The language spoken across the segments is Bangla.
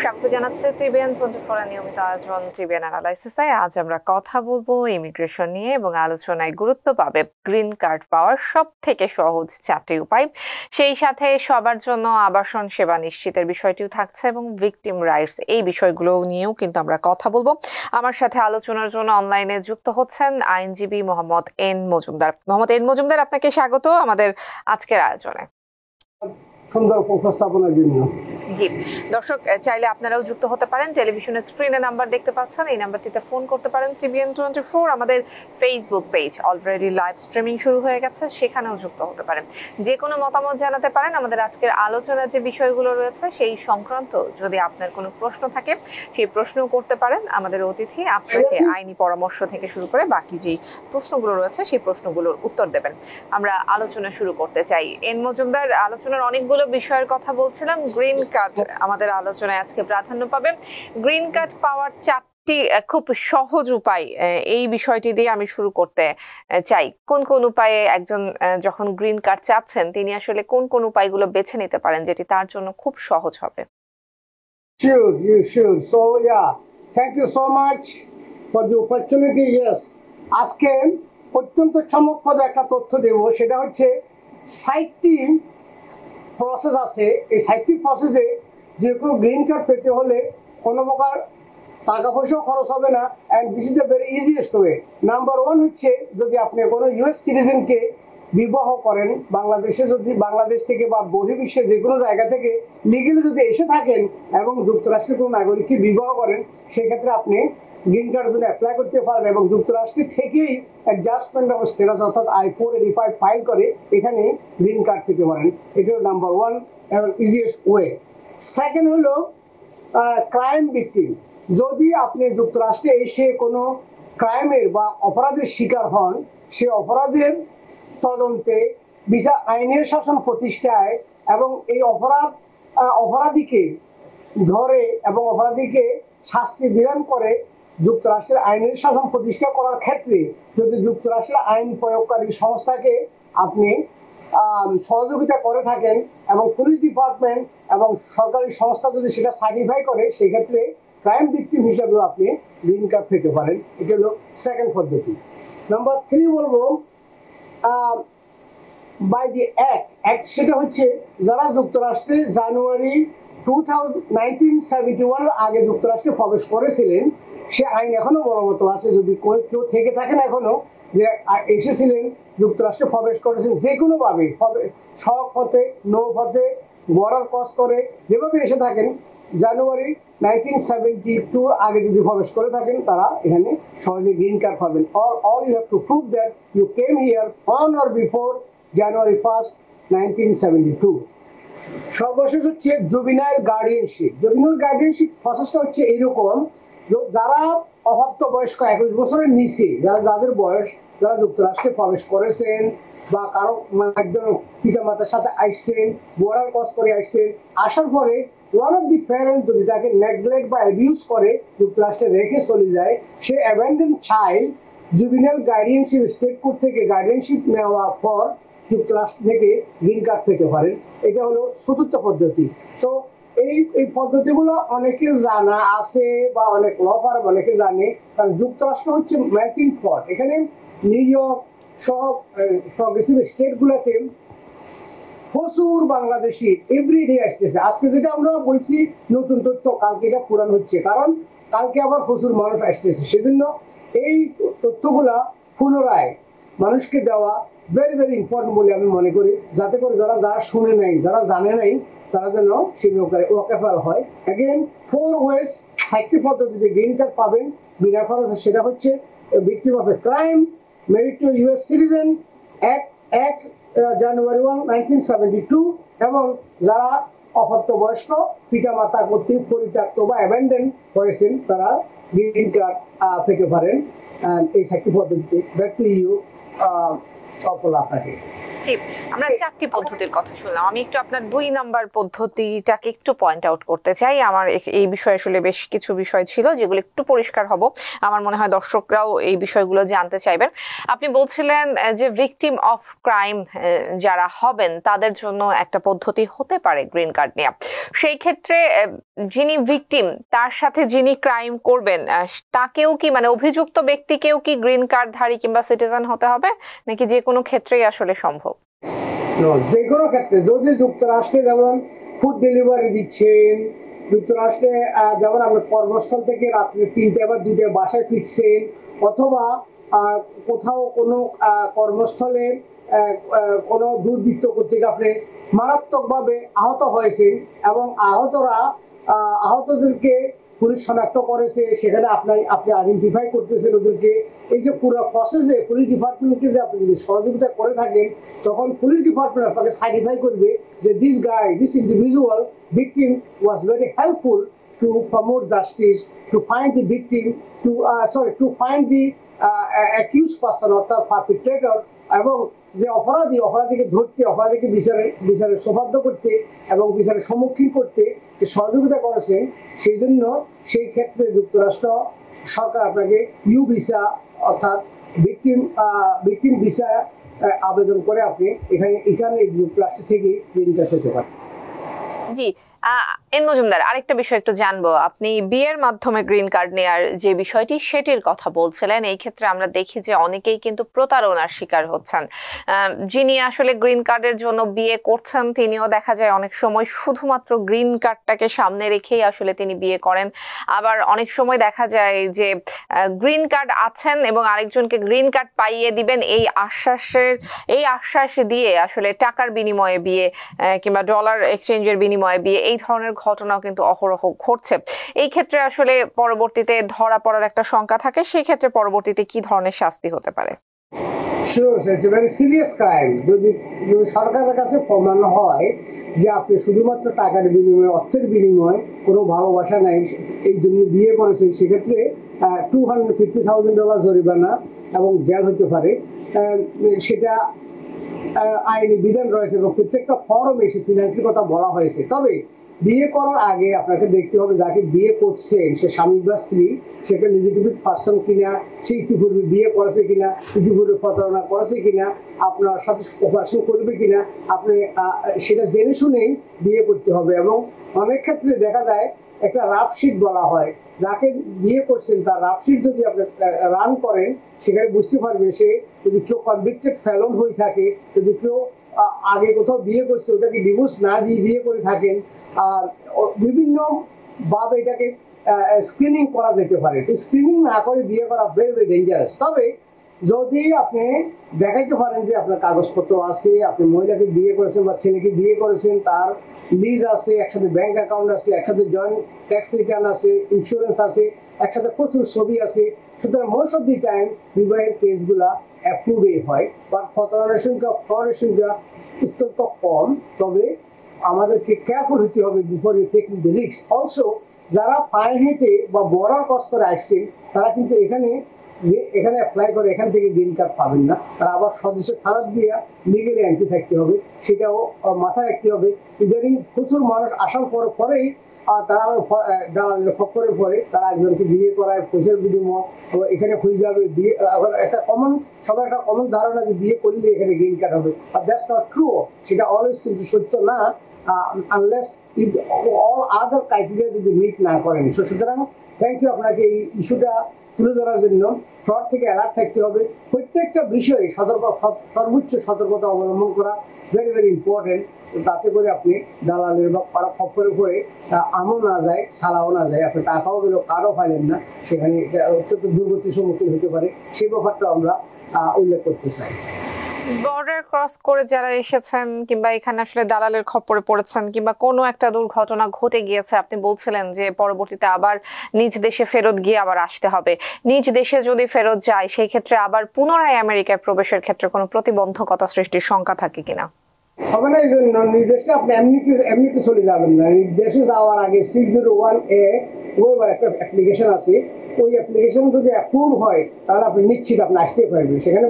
স্বাগত জানাচ্ছি টিবিএন 24 এর নিয়মিত আয়োজন টিবিএন অ্যানালাইসিসে। আজ আমরা কথা বলবো ইমিগ্রেশন নিয়ে এবং আলোচনায় গুরুত্ব পাবে গ্রিন কার্ড পাওয়ার সব থেকে সহজ 4টি উপায়। সেই সাথে সবার জন্য আবাসন সেবা নিশ্চিতের বিষয়টিও থাকছে এবং ভিকটিম রাইটস এই বিষয়গুলো নিয়েও কিন্তু আমরা কথা বলবো। আমার সাথে আলোচনার জন্য অনলাইনে যুক্ত হচ্ছেন আইনজীবী মোহাম্মদ এন মজুমদার। মোহাম্মদ এন মজুমদার, আপনাকে স্বাগত আমাদের আজকের আয়োজনে। সুন্দর উপস্থাপনার জন্য। জি, দর্শক চাইলে আপনারাও যুক্ত হতে পারেন। টেলিভিশনের স্ক্রিনে নাম্বার দেখতে পাচ্ছেন, এই নাম্বারটিতে ফোন করতে পারেন। টিবিএন 24 আমাদের Facebook page already live streaming শুরু হয়ে গেছে, সেখানেও যুক্ত হতে পারেন। যে কোনো মতামত জানাতে পারেন। আমাদের আজকের আলোচনার যে বিষয়গুলো রয়েছে সেই সংক্রান্ত যদি আপনার কোনো প্রশ্ন থাকে সেই প্রশ্নও করতে পারেন। আমাদের অতিথি আপনাকে আইনি পরামর্শ থেকে শুরু করে বাকি যে প্রশ্নগুলো রয়েছে সেই প্রশ্নগুলোর উত্তর দেবেন। আমরা আলোচনা শুরু করতে চাই। এন মজুমদার, আলোচনার অনেকগুলো বিষয়ের কথা বলছিলাম। গ্রিন কার্ড আমাদের আলোচনায় আজকে প্রাধান্য পাবে। গ্রিন কার্ড পাওয়ার 4টি খুব সহজ উপায়, এই বিষয়টি দিয়ে আমি শুরু করতে চাই। কোন কোন উপায়ে একজন যখন গ্রিন কার্ড চাচ্ছেন তিনি আসলে কোন কোন উপায়গুলো বেছে নিতে পারেন যেটি তার জন্য খুব সহজ হবে? Sure. So yeah, thank you so much for the opportunity. Yes, আজকে অত্যন্ত চমকপ্রদ একটা তথ্য দেব, সেটা হচ্ছে 60টি প্রসেস আছে। এই 60টি প্রসেসে যে কোনো গ্রিন কার্ড পেতে হলে কোনো প্রকার টাকা পয়সাও খরচ হবে না, and this is the very easiest way. Number 1 হচ্ছে, যদি আপনি কোনো ইউএস সিটিজেনকে বিবাহ করেন, বাংলাদেশে যদি বাংলাদেশ থেকে বা বহির্বিশ্বের যে কোনো জায়গা থেকে লিগেলি যদি এসে থাকেন এবং যুক্তরাষ্ট্রের কোনো নাগরিককে বিবাহ করেন, সেক্ষেত্রে আপনি গ্রিন কার্ডের জন্য অ্যাপ্লাই করতে পারেন এবং যুক্তরাষ্ট্র থেকেই অ্যাডজাস্টমেন্ট অফ স্ট্যাটাস অর্থাৎ I-485 ফাইল করে এখানে গ্রিন কার্ড পেতে পারেন। এটা হলো নাম্বার 1 এবং ইজিয়েস্ট ওয়ে। সেকেন্ড হলো ক্রাইম ভিকটিম। যদি আপনি যুক্তরাষ্ট্রে এসে কোনো ক্রাইমের বা অপরাধের শিকার হন, সে অপরাধের তদন্তে, বিচার আইনের শাসন প্রতিষ্ঠায় এবং এই অপরাধীকে ধরে এবং অপরাধীকে শাস্তি বিধান করে যুক্তরাষ্ট্রের আইনের শাসন প্রতিষ্ঠা করার ক্ষেত্রে যদি যুক্তরাষ্ট্রের আইন প্রয়োগকারী সংস্থাকে আপনি সহযোগিতা করে থাকেন এবং পুলিশ ডিপার্টমেন্ট এবং সরকারি সংস্থা যদি সেটা সার্টিফাই করে, সেক্ষেত্রে ক্রাইম ভিকটিম হিসেবেও আপনি গ্রিন কার্ড পেতে পারেন। এটা হলো সেকেন্ড পদ্ধতি। নাম্বার 3 বলবো বাই দি অ্যাক্ট। সেটা হচ্ছে যারা যুক্তরাষ্ট্রে জানুয়ারি 1971 আগে যুক্তরাষ্ট্রে প্রবেশ করেছিলেন, সে আইন এখনো বলবৎ আছে। যদি কেউ থেকে থাকেন এখনো যে এসেছিলেন যুক্তরাষ্ট্রে প্রবেশ করেছেন যে কোনো ভাবে, সড়ক পথে, নৌ পথে, বর্ডার ক্রস করে, যেভাবে এসে থাকেন, জানুয়ারি 1972 আগে যদি প্রবেশ করে থাকেন, তারা এখানে সহজে গ্রিন কার্ড পাবেন। All you have to prove that you came here on or before January 1, 1972। সর্বশেষ হচ্ছে জুবিনাইল গার্ডিয়ানশিপ। জুবিনাইল গার্ডিয়ানশিপ প্রসেসটা হচ্ছে এইরকম, যারা অপ্রাপ্ত বয়স্ক 21 বছরের নিচে, যাদের বয়স, যারা যুক্তরাষ্ট্রে প্রবেশ করেছেন বা কারো মাধ্যমে পিতা মাতার সাথে আসছেন, বর্ডার ক্রস করে আসছেন, আসার পরে ওয়ান অফ দি প্যারেন্টস যদি তাকে নেগলেক্ট বা অ্যাবিউজ করে যুক্তরাষ্ট্রে রেখে চলে যায়, সে abandon child juvenile guardianship state court থেকে গার্ডিয়ানশিপ নেওয়ার পর যুক্তরাষ্ট্র থেকে গ্রিন কার্ড পেতে পারেন। এটা হলো চতুর্থ পদ্ধতি। সো এই পদ্ধতিগুলো অনেকে জানা আছে বা অনেক ল ফার্ম অনেকে জানে, কারণ যুক্তরাষ্ট্র হচ্ছে মেল্টিং পট। এখানে নিউ ইয়র্ক সব প্রগ্রেসিভ স্টেটগুলোতে প্রচুর বাংলাদেশি এভরিডে আসতেছে। আজকে যেটা আমরা বলছি নতুন তথ্য, কালকে এটা পুরান হচ্ছে, কারণ কালকে আবার প্রচুর মানুষ আসতেছে। সেজন্য এই তথ্যগুলা পুনরায় মানুষকে দেওয়া ভেরি ভেরি ইম্পর্টেন্ট বলে আমি মনে করি, যাতে করে যারা শুনে নাই, যারা জানে নাই, তারা যেন সে ওয়াকেফাল হয়। অ্যাগেন 4 ওয়েজ 60 পদ্ধতিতে গ্রিন কার্ড পাবেন বিনা খরচে। সেটা হচ্ছে victim of a crime, married to US citizen, act January 1, 1972, এবং যারা অপ্রাপ্তবয়স্ক পিতা মাতা কর্তৃক পরিত্যক্ত বা অ্যাবান্ডন হয়েছেন, তারা গ্রিন কার্ড পেতে পারেন এই 60 পদ্ধতিতে। ব্যাক টু ইউ, আপনাকে। জি, আমরা চারটি পদ্ধতির কথা শুনলাম। আমি একটু আপনার 2 নাম্বার পদ্ধতিটাকে একটু পয়েন্ট আউট করতে চাই। আমার এই বিষয়ে আসলে বেশ কিছু বিষয় ছিল যেগুলো একটু পরিষ্কার হব। আমার মনে হয় দর্শকরাও এই বিষয়গুলো জানতে চাইবেন। আপনি বলছিলেন যে ভিকটিম অফ ক্রাইম যারা হবেন তাদের জন্য একটা পদ্ধতি হতে পারে গ্রিন কার্ড নেওয়া। সেই ক্ষেত্রে যিনি ভিকটিম তার সাথে যিনি ক্রাইম করবেন তাকেও কি মানে অভিযুক্ত ব্যক্তিকেও কি গ্রিন কার্ডধারী কিংবা সিটিজেন হতে হবে, নাকি যে কোনো ক্ষেত্রেই আসলে সম্ভব? যে কোনো ক্ষেত্রে যদি যুক্তরাষ্ট্রে যেমন ফুড ডেলিভারি দিচ্ছেন, যুক্তরাষ্ট্রে যেমন আপনি কর্মস্থল থেকে রাত্রে 3টে বা 2টে বাসায় ফিরছেন, অথবা কোথাও কোনো কর্মস্থলে কোনো দুর্বৃত্ত কর্তৃক আপনি মারাত্মকভাবে আহত হয়েছেন এবং আহতদেরকে পুলিশ শনাক্ত করেছে, সেখানে আপনি আইডেন্টিফাই করতেছেন ওদেরকে। এই যে পুরো প্রসেসে পুলিশ ডিপার্টমেন্টকে যে আপনি যদি সহযোগিতা করে থাকেন, তখন পুলিশ ডিপার্টমেন্ট আপনাকে সার্টিফাই করবে যে this individual victim was very helpful to promote justice, to find the victim, to find the accuse person অর্থাৎ পারপিট্রেটর, এবং যে অপরাধীকে ধরতে, অপরাধীকে বিচারে সোপাদ্য করতে এবং বিচারের সম্মুখীন করতে যে সহযোগিতা করেছেন, সেই জন্য সেই ক্ষেত্রে যুক্তরাষ্ট্র সরকার আপনাকে ইউ ভিসা অর্থাৎ ভিকটিম ভিসা আবেদন করে আপনি এখানে যুক্তরাষ্ট্র থেকে গ্রিন কার্ড পেতে পারেন। জি, এন মজুমদার, আরেকটা বিষয় একটু জানবো। আপনি বিয়ের মাধ্যমে গ্রিন কার্ড নেয়ার যে বিষয়টি সেটির কথা বলছিলেন। এই ক্ষেত্রে আমরা দেখি যে অনেকেই কিন্তু প্রতারণার শিকার হচ্ছেন। যিনি আসলে গ্রিন কার্ডের জন্য বিয়ে করছেন তিনিও দেখা যায় অনেক সময় শুধুমাত্র গ্রিন কার্ডটাকে সামনে রেখেই আসলে তিনি বিয়ে করেন। আবার অনেক সময় দেখা যায় যে গ্রিন কার্ড আছেন এবং আরেকজনকে গ্রিন কার্ড পাইয়ে দিবেন এই আশ্বাস দিয়ে আসলে টাকার বিনিময়ে বিয়ে কিংবা ডলার এক্সচেঞ্জের বিনিময়ে বিয়ে, এই ধরনের ঘটনাও কিন্তু অহরহ ঘটছে। এই ক্ষেত্রে আসলে পরবর্তীতে ধরা পড়ার একটা শঙ্কা থাকে, সেই ক্ষেত্রে পরবর্তীতে কি ধরনের শাস্তি হতে পারে? Very serious crime. যদি সরকারের কাছে প্রমাণ হয় যে আপনি শুধুমাত্র টাকার বিনিময়ে, অর্থের বিনিময়ে, কোনো ভালোবাসা নাই, এই জন্য বিয়ে করেছেন, সেক্ষেত্রে $250,000 জরিমানা এবং জেল হতে পারে। সেটা আইনি বিধান রয়েছে এবং প্রত্যেকটা ফর্মে সে ফিনান্সের কথা বলা হয়েছে। তবে বিয়ে করার আগে আপনাকে দেখতে হবে যাকে বিয়ে করছেন সে স্বামী বা স্ত্রী, সেটা লিজিটিমেট পার্সন কিনা, সে ইতিপূর্বে বিয়ে করেছে কিনা, ইতিপূর্বে প্রতারণা করেছে কিনা, আপনার সাথে অপারেশন করবে কিনা, আপনি সেটা জেনে শুনেই বিয়ে করতে হবে। এবং অনেক ক্ষেত্রে দেখা যায় একটা রাফশিট বলা হয়, যাকে বিয়ে করছেন তার রাফশিট যদি আপনি রান করেন, সেখানে বুঝতে পারবেন সে যদি কেউ কনভিক্টেড ফেলন হয়ে থাকে, যদি কেউ আগে কোথাও বিয়ে করছে ওটাকে ডিভোর্স না দিয়ে বিয়ে করে থাকেন, বিভিন্ন ভাবে এটাকে স্ক্রিনিং করা যেতে পারে। তো স্ক্রিনিং না করে বিয়ে করা ভেরি ভেরি ডেঞ্জারাস। তবে যদি আপনি দেখাইতে পারেন যে আপনার কাগজপত্র আছে, আপনি মহিলাকে বিয়ে করেছেন বা ছেলেকে বিয়ে করেছেন, তার লিজ আছে, একসাথে ব্যাংক অ্যাকাউন্ট আছে, একসাথে জয়েন্ট ট্যাক্স রিটার্ন আছে, ইন্স্যুরেন্স আছে, একসাথে প্রচুর ছবি আছে, সুতরাং মোস্ট অফ দি টাইম বিবাহের কেসগুলা অ্যাপ্রুভই হয় বা প্রতারণার সংখ্যা, ফ্রডের সংখ্যা অত্যন্ত কম। তবে আমাদেরকে কেয়ারফুল হতে হবে before you take the risk. Also যারা পায়ে হেঁটে বা বর্ডার ক্রস করে আসছেন তারা কিন্তু এখানে অ্যাপ্লাই করে এখান থেকে গ্রিন কার্ড পাবেন না, তারা আবার স্বদেশে ফেরত দিয়ে লিগেলি এন্ট্রি থাকতে হবে, সেটাও মাথায় রাখতে হবে। ইদানিং প্রচুর মানুষ আসার পরেই তারা দালালের খপ্পরে পড়ে, তারা একজনকে বিয়ে করায় পয়সার বিনিময়, এখানে হয়ে যাবে বিয়ে। একটা সবার একটা কমন ধারণা যে বিয়ে করলে এখানে গ্রিন কার্ড হবে, আর দ্যাটস নট ট্রু। সেটা অলওয়েজ কিন্তু সত্য না, আনলেস অল আদার ক্রাইটেরিয়া যদি মিট না করেন। সুতরাং থ্যাংক ইউ আপনাকে এই ইস্যুটা তুলে ধরার জন্য। ফ্রড থেকে অ্যালার্ট থাকতে হবে, প্রত্যেকটা বিষয়ে সর্বোচ্চ সতর্কতা অবলম্বন করা ভেরি ভেরি ইম্পর্টেন্ট। তাতে করে আপনি দালালের বা খপ্পরে পড়ে আমও না যায়, সালাও না যায়, আপনি টাকাও গেলেও কারও পাইলেন না, সেখানে অত্যন্ত দুর্গতির সম্মুখীন হতে পারে। সেই ব্যাপারটা আমরা উল্লেখ করতে চাই। বর্ডার ক্রস করে যারা এসেছেন কিংবা এখানে আসলে দালালের খপ্পরে পড়েছেন কিংবা কোনো একটা দুর্ঘটনা ঘটে গিয়েছে, আপনি বলছিলেন যে পরবর্তীতে আবার নিজ দেশে ফেরত গিয়ে আবার আসতে হবে। নিজ দেশে যদি ফেরত যায় সেই ক্ষেত্রে আবার পুনরায় আমেরিকায় প্রবেশের ক্ষেত্রে কোনো প্রতিবন্ধকতা সৃষ্টির শঙ্কা থাকে কিনা? হবে না। এই জন্য নির্দেশে আপনি এমনিতে চলে যাবেন না। নির্দেশে যাওয়ার আগে 601A ওয়েবার একটা অ্যাপ্লিকেশন আছে, ওই অ্যাপ্লিকেশন যদি অ্যাপ্রুভ হয় তাহলে আপনি নিশ্চিত আপনি আসতে পারবেন। সেখানে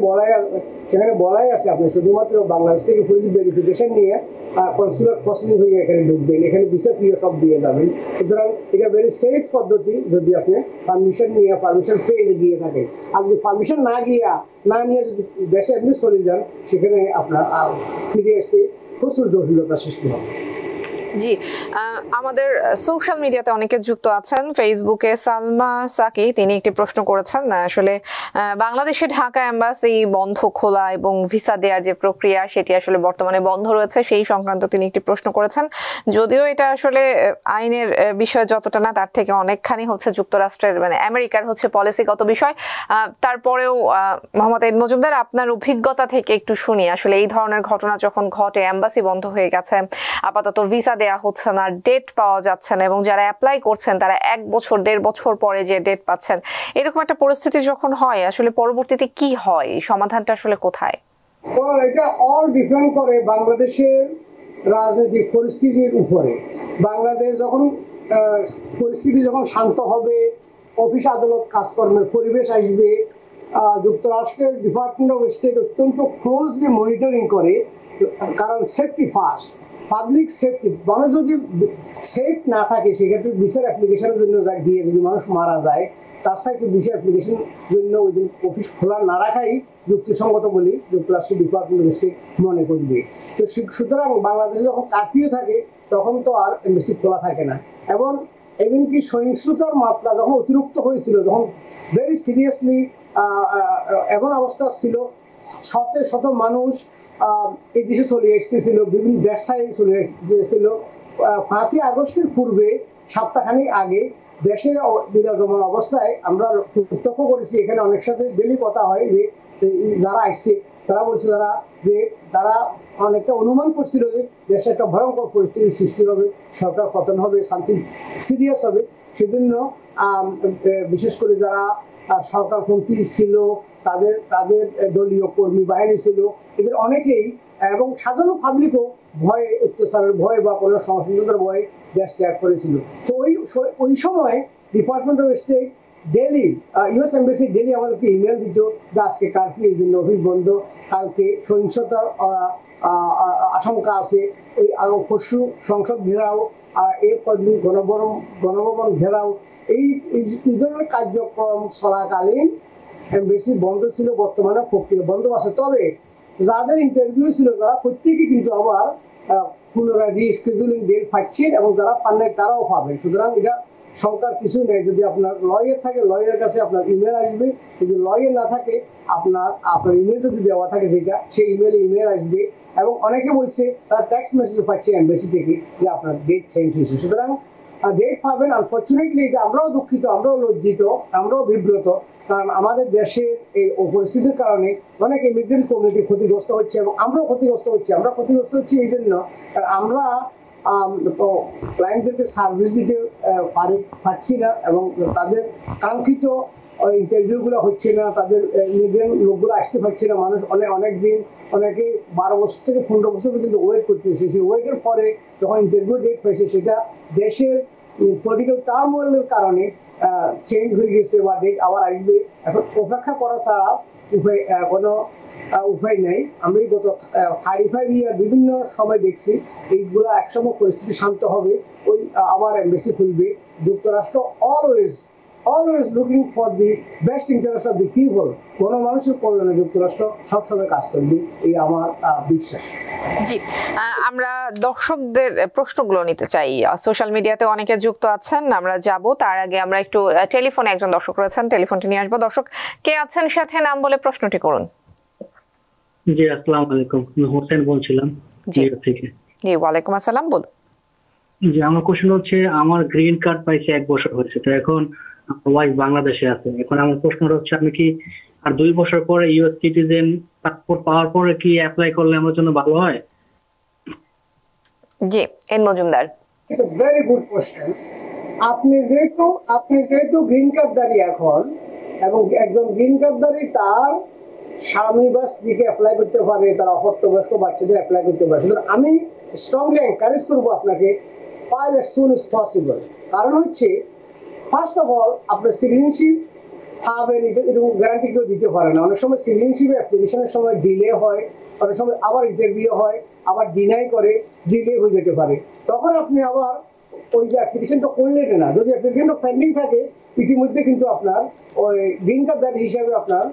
বলাই আছে আপনি শুধুমাত্র বাংলাদেশ থেকে পুলিশ ভেরিফিকেশন নিয়ে কনসুলার প্রসেসিং হয়ে এখানে ঢুকবেন, এখানে ভিসা ফি সব দিয়ে যাবেন। সুতরাং এটা ভেরি সেফ পদ্ধতি যদি আপনি পারমিশন পেয়ে গিয়ে থাকেন। আর যদি পারমিশন না নিয়ে যদি দেশে এমনি চলে যান, সেখানে আপনার ফিরে আসতে প্রচুর জটিলতার সৃষ্টি হবে। জি, আমাদের সোশ্যাল মিডিয়াতে অনেকে যুক্ত আছেন। ফেসবুকে সালমা সাকি তিনি একটি প্রশ্ন করেছেন, আসলে বাংলাদেশে ঢাকা এম্বাসি বন্ধ খোলা এবং ভিসা দেওয়ার যে প্রক্রিয়া সেটি আসলে বর্তমানে বন্ধ রয়েছে, সেই সংক্রান্ত তিনি একটি প্রশ্ন করেছেন। যদিও এটা আসলে আইনের বিষয় যতটা না, তার থেকে অনেকখানি হচ্ছে যুক্তরাষ্ট্রের মানে আমেরিকার হচ্ছে পলিসিগত বিষয়। তারপরেও মোহাম্মদ এড মজুমদার, আপনার অভিজ্ঞতা থেকে একটু শুনি, আসলে এই ধরনের ঘটনা যখন ঘটে, এম্বাসি বন্ধ হয়ে গেছে, আপাতত ভিসা দেয়া হচ্ছে না, ডেট পাওয়া যাচ্ছে না, এবং যারা অ্যাপ্লাই করছেন তারা 1 বছর 1.5 বছর পরে যে ডেট পাচ্ছেন, এরকম একটা পরিস্থিতি যখন হয়, আসলে পরবর্তীতে কি হয়, সমাধানটা আসলে কোথায়? এটা অল ডিপেন্ড করে বাংলাদেশের রাজনৈতিক পরিস্থিতির উপরে। বাংলাদেশ পরিস্থিতি যখন শান্ত হবে, অফিস আদালত কাজকর্মের পরিবেশ আসবে, যুক্তরাষ্ট্রের ডিপার্টমেন্ট অফ স্টেট অত্যন্ত ক্লোজলি মনিটরিং করে, কারণ সেফটি ফার্স্ট, পাবলিক সেফটি। মানুষ যদি সেফ না থাকে, সেক্ষেত্রে ভিসার অ্যাপ্লিকেশনের জন্য গিয়ে যদি মানুষ মারা যায়, তার সাথে ভিসা অ্যাপ্লিকেশন জন্য ওই দিন অফিস খোলা না রাখাই যুক্তিসঙ্গত বলে যুক্তরাষ্ট্রের ডিপার্টমেন্ট অফ স্টেট মনে করবে। তো সুতরাং বাংলাদেশে যখন কারফিউ থাকে তখন তো আর এমবাসি খোলা থাকে না। এবং এমনকি সহিংসতার মাত্রা যখন অতিরিক্ত হয়েছিল, যখন ভেরি সিরিয়াসলি এমন অবস্থা ছিল, শত মানুষ এই দেশে চলে এসেছিল, বিভিন্ন দেশ সাইডে চলে এসেছিল। 5ই আগস্টের পূর্বে সপ্তাহখানিক আগে দেশের বিরাজমান অবস্থায় আমরা প্রত্যক্ষ করেছি। এখানে অনেক সাথে ডেলি কথা হয় যে যারা আসছে তারা বলছে তারা অনেকটা অনুমান করছিল যে দেশে একটা ভয়ঙ্কর পরিস্থিতির সৃষ্টি হবে, সরকার পতন হবে, সামথিং সিরিয়াস হবে। সেজন্য বিশেষ করে যারা সরকারপন্থী ছিল, তাদের দলীয় কর্মী বাহিনী ছিল, এদের অনেকেই এবং সাধারণ পাবলিকও ভয়ে, অত্যাচারের ভয়ে বা কোনো সহিংসতার ভয়ে দেশ ত্যাগ করেছিল। তো ওই সময় department of state daily, US embassy daily আমাদেরকে ইমেল দিত যে আজকে কালকে এই জন্য অফিস বন্ধ, কালকে সহিংসতার আশঙ্কা আছে, এই পরশু সংসদ ঘেরাও, এরপর দিন গণভবন ঘেরাও। এই ধরনের কার্যক্রম চলাকালীন এমবাসি বন্ধ ছিল, বর্তমানে প্রক্রিয়া বন্ধ আছে। তবে যাদের ইন্টারভিউ ছিল তারা প্রত্যেকে কিন্তু আবার পুনরায় রিস্কেডিউলিং ডেট পাচ্ছেন, এবং যারা পান নাই তারাও পাবেন। সুতরাং এটা শঙ্কার কিছু নেই। যদি আপনার লয়ার থাকে, লয়ারের কাছে আপনার ইমেল আসবে। যদি লয়ার না থাকে, আপনার ইমেল যদি দেওয়া থাকে যেটা, সেই ইমেল আসবে। এবং অনেকে বলছে তারা টেক্সট মেসেজ পাচ্ছে এমবাসি থেকে যে আপনার ডেট চেঞ্জ হয়েছে। সুতরাং ডেট পাবেন। আনফর্চুনেটলি এটা আমরাও দুঃখিত, আমরাও লজ্জিত, আমরাও বিব্রত, কারণ আমাদের দেশের এই পরিস্থিতির কারণে অনেক ইমিগ্রেন্ট কমিউনিটি ক্ষতিগ্রস্ত হচ্ছে, এবং আমরাও ক্ষতিগ্রস্ত হচ্ছি। আমরা ক্ষতিগ্রস্ত হচ্ছি এই জন্য আমরা ক্লায়েন্টদেরকে সার্ভিস দিতে পারছি না, এবং তাদের কাঙ্ক্ষিত ইন্টারভিউ গুলো হচ্ছে না, তাদের ইমিগ্রেন্ট লোকগুলো আসতে পারছে না। মানুষ অনেক দিন, অনেকে 12 বছর থেকে 15 বছর পর্যন্ত ওয়েট করতেছে। সেই ওয়েটের পরে যখন ইন্টারভিউ ডেট পাইছে, সেটা দেশের পলিটিক্যাল টার্মোইলের কারণে চেঞ্জ হয়ে গেছে বা ডেট আবার আসবে। এখন অপেক্ষা করা ছাড়া কোনো উপায় নেই। আমি গত 35 ইয়ার বিভিন্ন সময় দেখছি এইগুলো একসময় পরিস্থিতি শান্ত হবে, ওই আবার এমবাসি খুলবে। যুক্তরাষ্ট্র always looking for the best interest of the people, গণমানুষের কল্যাণে যুক্তরাষ্ট্র সবসময় কাজ করবে, এই আমার বিশ্বাস। জি, আমরা দর্শকদের প্রশ্নগুলো নিতে চাই। সোশ্যাল মিডিয়াতে অনেকে যুক্ত আছেন, আমরা যাব। তার আগে আমরা একটু টেলিফোনে একজন দর্শক রয়েছেন, টেলিফোনটি নিয়ে আসবো। দর্শক কে আছেন সাথে, নাম বলে প্রশ্নটি করুন। জি, আসসালামু আলাইকুম। হোসেন বলছিলাম থেকে। জি, ওয়ালাইকুম আসসালাম, বলুন। জি, আমার কোশ্চেন হচ্ছে, আমার গ্রিন কার্ড পাইছে 1 বছর হয়েছে, তো এখন ওয়াইফ বাংলাদেশে আছে। এখন আমার প্রশ্নটা হচ্ছে, আমি কি আর 2 বছর পরে ইউএস সিটিজেন পাসপোর্ট পাওয়ার পরে কি অ্যাপ্লাই করলে আমার জন্য ভালো হয়? জি, N Majumdar. It's a very good question. আপনি যেহেতু গ্রিন কার্ডধারী এখন, এবং একজন গ্রিন কার্ডধারী তার স্বামী বা স্ত্রীকে অ্যাপ্লাই করতে পারে, তারা অপ্রাপ্তবয়স্ক বাচ্চাদের অ্যাপ্লাই করতে পারে। সুতরাং আমি স্ট্রংলি এনকারেজ করবো আপনাকে file as soon as possible. কারণ হচ্ছে ফার্স্ট অফ অল আপনার সিটিজেনশিপ পাবেন এরকম গ্যারান্টি কেউ দিতে পারে না। অনেক সময় সিটিজেনশিপ অ্যাপ্লিকেশনের সময় ডিলে হয়, অনেক সময় আবার ইন্টারভিউ হয়, আবার ডিনাই করে, ডিলে হয়ে যেতে পারে। তখন আপনি আবার ওই যে অ্যাপ্লিকেশনটা করলেন না, যদি অ্যাপ্লিকেশনটা পেন্ডিং থাকে ইতিমধ্যে কিন্তু আপনার ওই গ্রিন কার্ডদার হিসাবে আপনার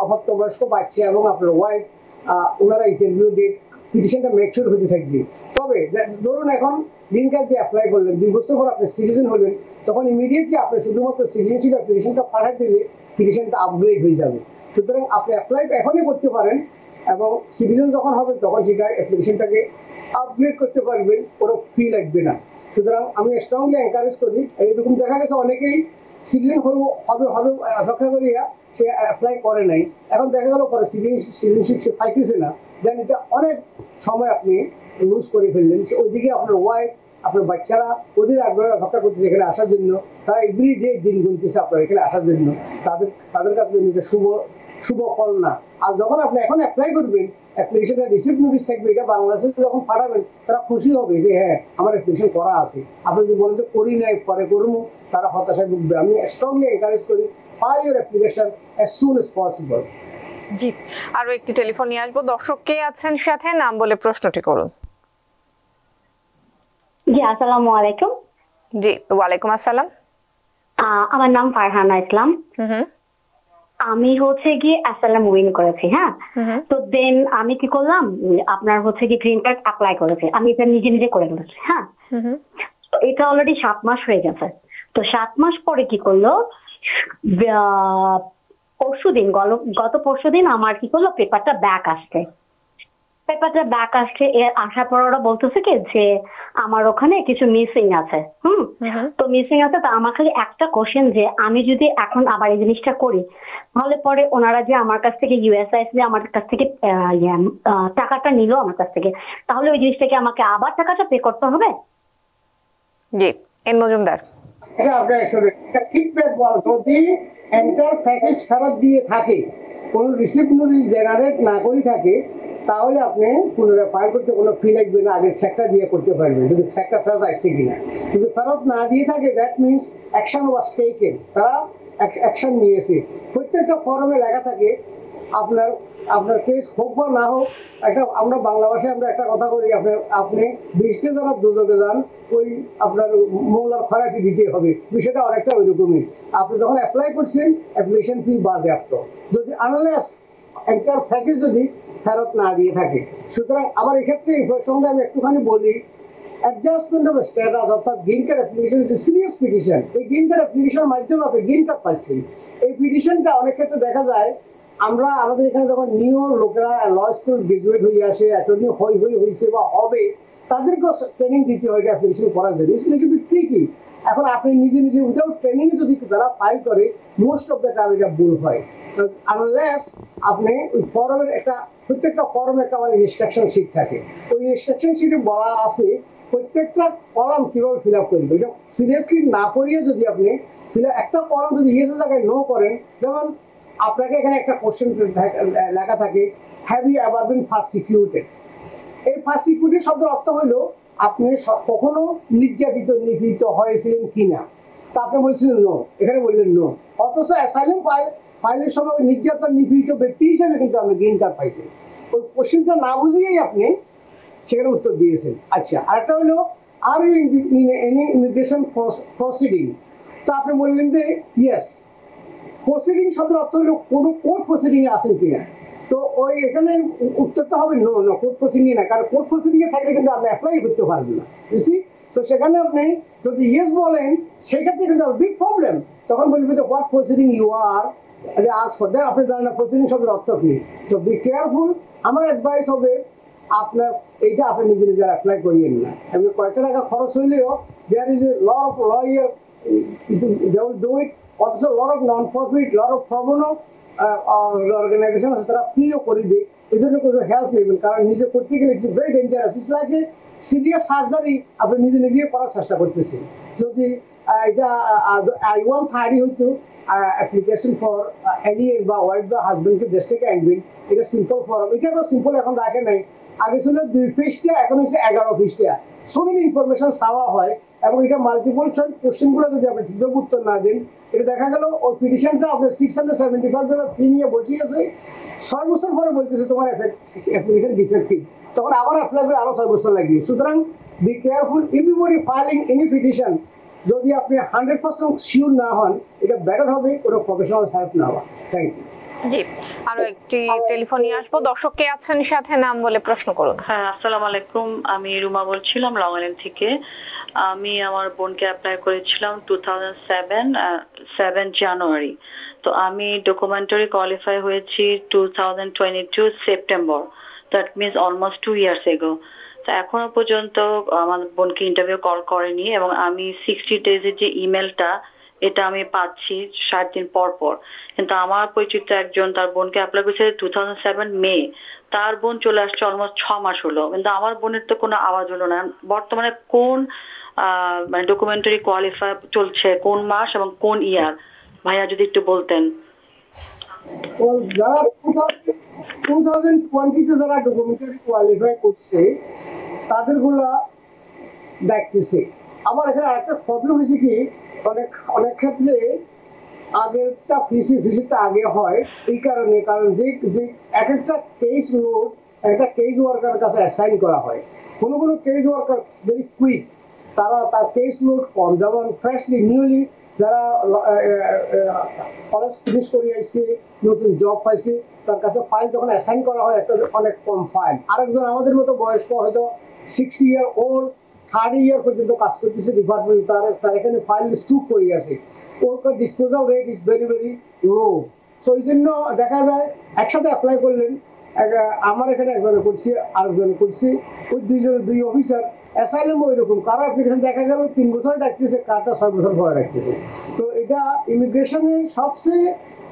অপ্রাপ্তবয়স্ক বাচ্চা এবং আপনার ওয়াইফ ওনারা ইন্টারভিউ ডেট পিটিশনটা ম্যাচিউর হতে থাকবে। তবে ধরুন এখন গ্রিন কার্ড দিয়ে অ্যাপ্লাই করলেন, 2 বছর পর আপনি সিটিজেন হলেন, তখন ইমিডিয়েটলি আপনি শুধুমাত্র সিটিজেনশিপ অ্যাপ্লিকেশনটা পাঠিয়ে দিলে পিটিশনটা আপগ্রেড হয়ে যাবে। সুতরাং আপনি অ্যাপ্লাই এখনই করতে পারেন এবং সিটিজেন যখন হবেন তখন সেটা অ্যাপ্লিকেশনটাকে আপগ্রেড করতে পারবেন, কোনো ফি লাগবে না। সুতরাং আমি স্ট্রংলি এনকারেজ করি। এরকম দেখা গেছে অনেকেই সিটিজেন হবে অপেক্ষা করিয়া সে অ্যাপ্লাই করে নাই, এখন দেখা গেল পরে সিটিজেনশিপ সে পাইতেছে না, দেন এটা অনেক সময় আপনি লুজ করে ফেললেন। ওইদিকে আপনার ওয়াইফ, আপনার বাচ্চারা ওদের আগ্রহে অপেক্ষা করতেছে এখানে আসার জন্য, তারা এভরি ডে দিন গুনতেছে আপনার এখানে আসার জন্য, তাদের কাছে এটা শুভ ফল না। আর যখন আপনি এখন অ্যাপ্লাই করবেন, অ্যাপ্লিকেশনের রিসিপ্ট নোটিশ থাকবে, এটা বাংলাদেশে যখন পাঠাবেন তারা খুশি হবে যে হ্যাঁ আমার অ্যাপ্লিকেশন করা আছে। আপনি যদি বলেন যে করি নাই পরে করবো, তারা হতাশায় ভুগবে। আমি স্ট্রংলি এনকারেজ করি file your application as soon as possible. জি, আরো একটি টেলিফোন নিয়ে আসবো। দর্শক কে আছেন সাথে, নাম বলে প্রশ্নটি করুন। জি, আসসালামু আলাইকুম। জি, ওয়ালাইকুম আসসালাম। আমার নাম ফারহানা ইসলাম। আমি হচ্ছে গিয়ে অ্যাসাইলাম উইন করেছি। হ্যাঁ, তো দেন আমি কি করলাম, আপনার হচ্ছে কি গ্রিন কার্ড অ্যাপ্লাই করেছি, আমি এটা নিজে নিজে করে ফেলেছি। হ্যাঁ, তো এটা অলরেডি 7 মাস হয়ে গেছে। তো 7 মাস পরে কি করলো, গত পরশুদিন আমার কি করলো, পেপারটা ব্যাক আসছে। আসার পর ওরা বলতেছে কি যে আমার ওখানে কিছু মিসিং আছে। তো মিসিং আছে, তো আমার খালি একটা কোশ্চেন যে আমি যদি এখন আবার এই জিনিসটা করি, তাহলে পরে ওনারা যে আমার কাছ থেকে ইউএসআইএস যে আমার কাছ থেকে টাকাটা নিল আমার কাছ থেকে, তাহলে ওই জিনিসটাকে আমাকে আবার টাকাটা পে করতে হবে? জি, এন মজুমদার। এটা আপনার ফিডব্যাক বল, যদি এন্টার প্যাকেজ ফেরত দিয়ে থাকে, কোনো রিসিপ্ট নোটিশ জেনারেট না করে থাকে, তাহলে আপনি পুনরায় ফাইল করতে কোনো ফি লাগবে না, আগের চেকটা দিয়ে করতে পারবেন যদি চেকটা ফেরত আসছে কিনা। যদি ফেরত না দিয়ে থাকে, that means action was taken, তারা অ্যাকশন নিয়েছে। প্রত্যেকটা ফর্মে লেখা থাকে আপনার কেস হোক বা না হোক, আমরা বাংলা ভাষায় আমরা একটা কথা করি, আপনি বৃষ্টি যারা দুদকে যান, ওই আপনার মোংলার খরাকি দিতে হবে, বিষয়টা অনেকটা ওই রকমই। আপনি যখন অ্যাপ্লাই করছেন, অ্যাপ্লিকেশন ফি বাজেয়াপ্ত, যদি আনলেস এন্টার প্যাকেজ যদি ফেরত না দিয়ে থাকে। সুতরাং আবার এক্ষেত্রে এই প্রসঙ্গে আমি একটুখানি বলি, অ্যাডজাস্টমেন্ট অফ স্ট্যাটাস অর্থাৎ green card application is serious petition. এই গ্রিন কার্ড অ্যাপ্লিকেশনের মাধ্যমে আপনি গ্রিন কার্ড পাচ্ছেন। এই পিটিশনটা অনেক ক্ষেত্রে দেখা যায়, আমাদের এখানে যখন নিউ লোকেরা ল স্কুল গ্রাজুয়েট হয়ে আসে, অ্যাটর্নি হয়েছে বা হবে, তাদেরকেও ট্রেনিং দিতে হয় অ্যাপ্লিকেশন করার জন্য। It's little bit tricky. এখন আপনি নিজে উইদাউট ট্রেনিং যদি তারা ফাইল করে, মোস্ট অফ দ্য টাইম এটা ভুল হয়। আনলেস আপনি ওই ফর্মের প্রত্যেকটা ফর্মে একটা আমার ইনস্ট্রাকশন শিট থাকে, ওই ইনস্ট্রাকশন শিটে বলা আছে প্রত্যেকটা কলাম কিভাবে ফিল আপ করবে। এটা সিরিয়াসলি না করিয়ে যদি আপনি একটা কলাম যদি ইয়েসের জায়গায় নো করেন, যেমন আপনাকে এখানে একটা কোশ্চেন লেখা থাকে, have you ever been persecuted. এই পারসিকিউটেড শব্দের অর্থ হলো আপনি কখনো নিপীড়িত হয়েছিলেন কিনা। তা আপনি বলছিলেন নো, এখানে বললেন নো, অথচ অ্যাসাইলাম ফাইলের সময় নির্যাতন নিপীড়িত ব্যক্তি হিসেবে কিন্তু আপনি গ্রিন কার্ড পাইছেন। ওই কোশ্চেনটা না বুঝিয়েই আপনি সেখানে উত্তর দিয়েছেন। আচ্ছা, আরেকটা হলো are you in any immigration proceeding. তো আপনি বললেন যে ইয়েস। প্রসিডিং শব্দের অর্থ হলো কোনো কোর্ট প্রসিডিং এ আছেন কিনা। তো ওই এখানে উত্তরটা হবে নো, কোর্ট প্রসিডিং না, কারণ কোর্ট প্রসিডিং এ থাকলে কিন্তু আপনি অ্যাপ্লাই করতে পারবেন না, বুঝছি? তো সেখানে আপনি যদি ইয়েস বলেন, সেই ক্ষেত্রে কিন্তু বিগ প্রবলেম। তখন বলবে যে হোয়াট প্রসিডিং ইউ আর আজ ফর, আপনি জানেন না প্রসিডিং শব্দের অর্থ কি। So be careful. আমার অ্যাডভাইস হবে আপনার এইটা আপনি নিজে নিজে অ্যাপ্লাই করিয়েন না। এমনি কয়েকটা টাকা খরচ হইলেও there is a lot of lawyer they will do it. অথচ lot of non profit, lot of pro bono organization আছে, তারা ফ্রিও করে দেয়। এই জন্য কোনো হেল্প নেবেন, কারণ নিজে করতে গেলে it's very dangerous. It's like a serious surgery আপনি নিজে করার চেষ্টা করতেছেন। যদি এটা I130 হইতো, অ্যাপ্লিকেশন ফর এলিয়েন বা ওয়াইফ বা হাজবেন্ডকে দেশ থেকে আনবেন, এটা সিম্পল ফর্ম। এটা তো সিম্পল এখন রাখে নাই, আগে ছিল 2 পৃষ্ঠা, এখন হচ্ছে 11 পৃষ্ঠা। সো মেনি ইনফরমেশন চাওয়া হয় এবং এটা মাল্টিপল চয়েস কোশ্চেনগুলো যদি আপনি ঠিকভাবে উত্তর না দেন, এটা দেখা গেল ওই পিটিশনটা আপনার $675 ফি নিয়ে বসে গেছে, 6 বছর পরে বলতেছে তোমার অ্যাপ্লিকেশন ডিফেক্টিভ, তখন আবার অ্যাপ্লাই করে আরো 6 বছর লাগবে। সুতরাং be careful everybody filing any petition. যদি আপনি 100% শিওর না হন, এটা বেটার হবে কোনো প্রফেশনাল হেল্প নেওয়া। Thank you. জি, আরো একটি টেলিফোন নিয়ে আসবো। দর্শক কে আছেন সাথে, নাম বলে প্রশ্ন করুন। হ্যাঁ, আসসালামু আলাইকুম। আমি রুমা বলছিলাম লং আইল্যান্ড থেকে। আমি আমার বোনকে অ্যাপ্লাই করেছিলাম 2007 জানুয়ারি। তো আমি ডকুমেন্টারি কোয়ালিফাই হয়েছি 2022 September. That means almost 2 years ago. তো এখনো পর্যন্ত আমার বোনকে ইন্টারভিউ কল করেনি এবং আমি 60 ডেজের যে ইমেলটা এটা আমি পাচ্ছি 7 দিন পর পর। কিন্তু আমার পরিচিত একজন তার বোনকে অ্যাপ্লাই করেছে 2007 মে, তার বোন চলে আসছে অলমোস্ট 6 মাস হলো, কিন্তু আমার বোনের তো কোনো আওয়াজ হলো না। বর্তমানে কোন মানে ডকুমেন্টারি কোয়ালিফাই চলছে, কোন মাস এবং কোন ইয়ার, ভাইয়া যদি একটু বলতেন। যারা 2020 তে যারা ডকুমেন্টারি কোয়ালিফাই করছে তাদেরগুলা দেখতেছে। আমার এখানে আরেকটা প্রবলেম হয়েছে কি, অনেক ক্ষেত্রে আগেরটা ফিজিটা আগে হয় এই কারণে, কারণ যে এক একটা কেস লোড একটা কেস ওয়ার্কার কাছে অ্যাসাইন করা হয়। কোনো কেস ওয়ার্কার ভেরি কুইক, তার কেস লোড কম। যেমন ফ্রেশলি নিউলি যারা কলেজ ফিনিশ করে আসছে, নতুন জব পাইছে, তার কাছে ফাইল যখন অ্যাসাইন করা হয় একটা অনেক কম ফাইল। আরেকজন আমাদের মতো বয়স্ক হয়তো 60 ইয়ার ওল্ড, 30 ইয়ার পর্যন্ত কাজ করতেছে ডিপার্টমেন্ট, তার এখানে ফাইল স্টুক করে আছে, ওর disposal rate is very very low. So এই জন্য দেখা যায় একসাথে অ্যাপ্লাই করলেন, আমার এখানে একজনে করছি, আরেকজনে করছি, ওই দুই অফিসার অ্যাসাইলেম ওই রকম, কারো অ্যাপ্লিকেশন দেখা গেল 3 বছর রাখতেছে, কারটা 6 বছর পরে রাখতেছে। তো এটা ইমিগ্রেশনের সবচেয়ে,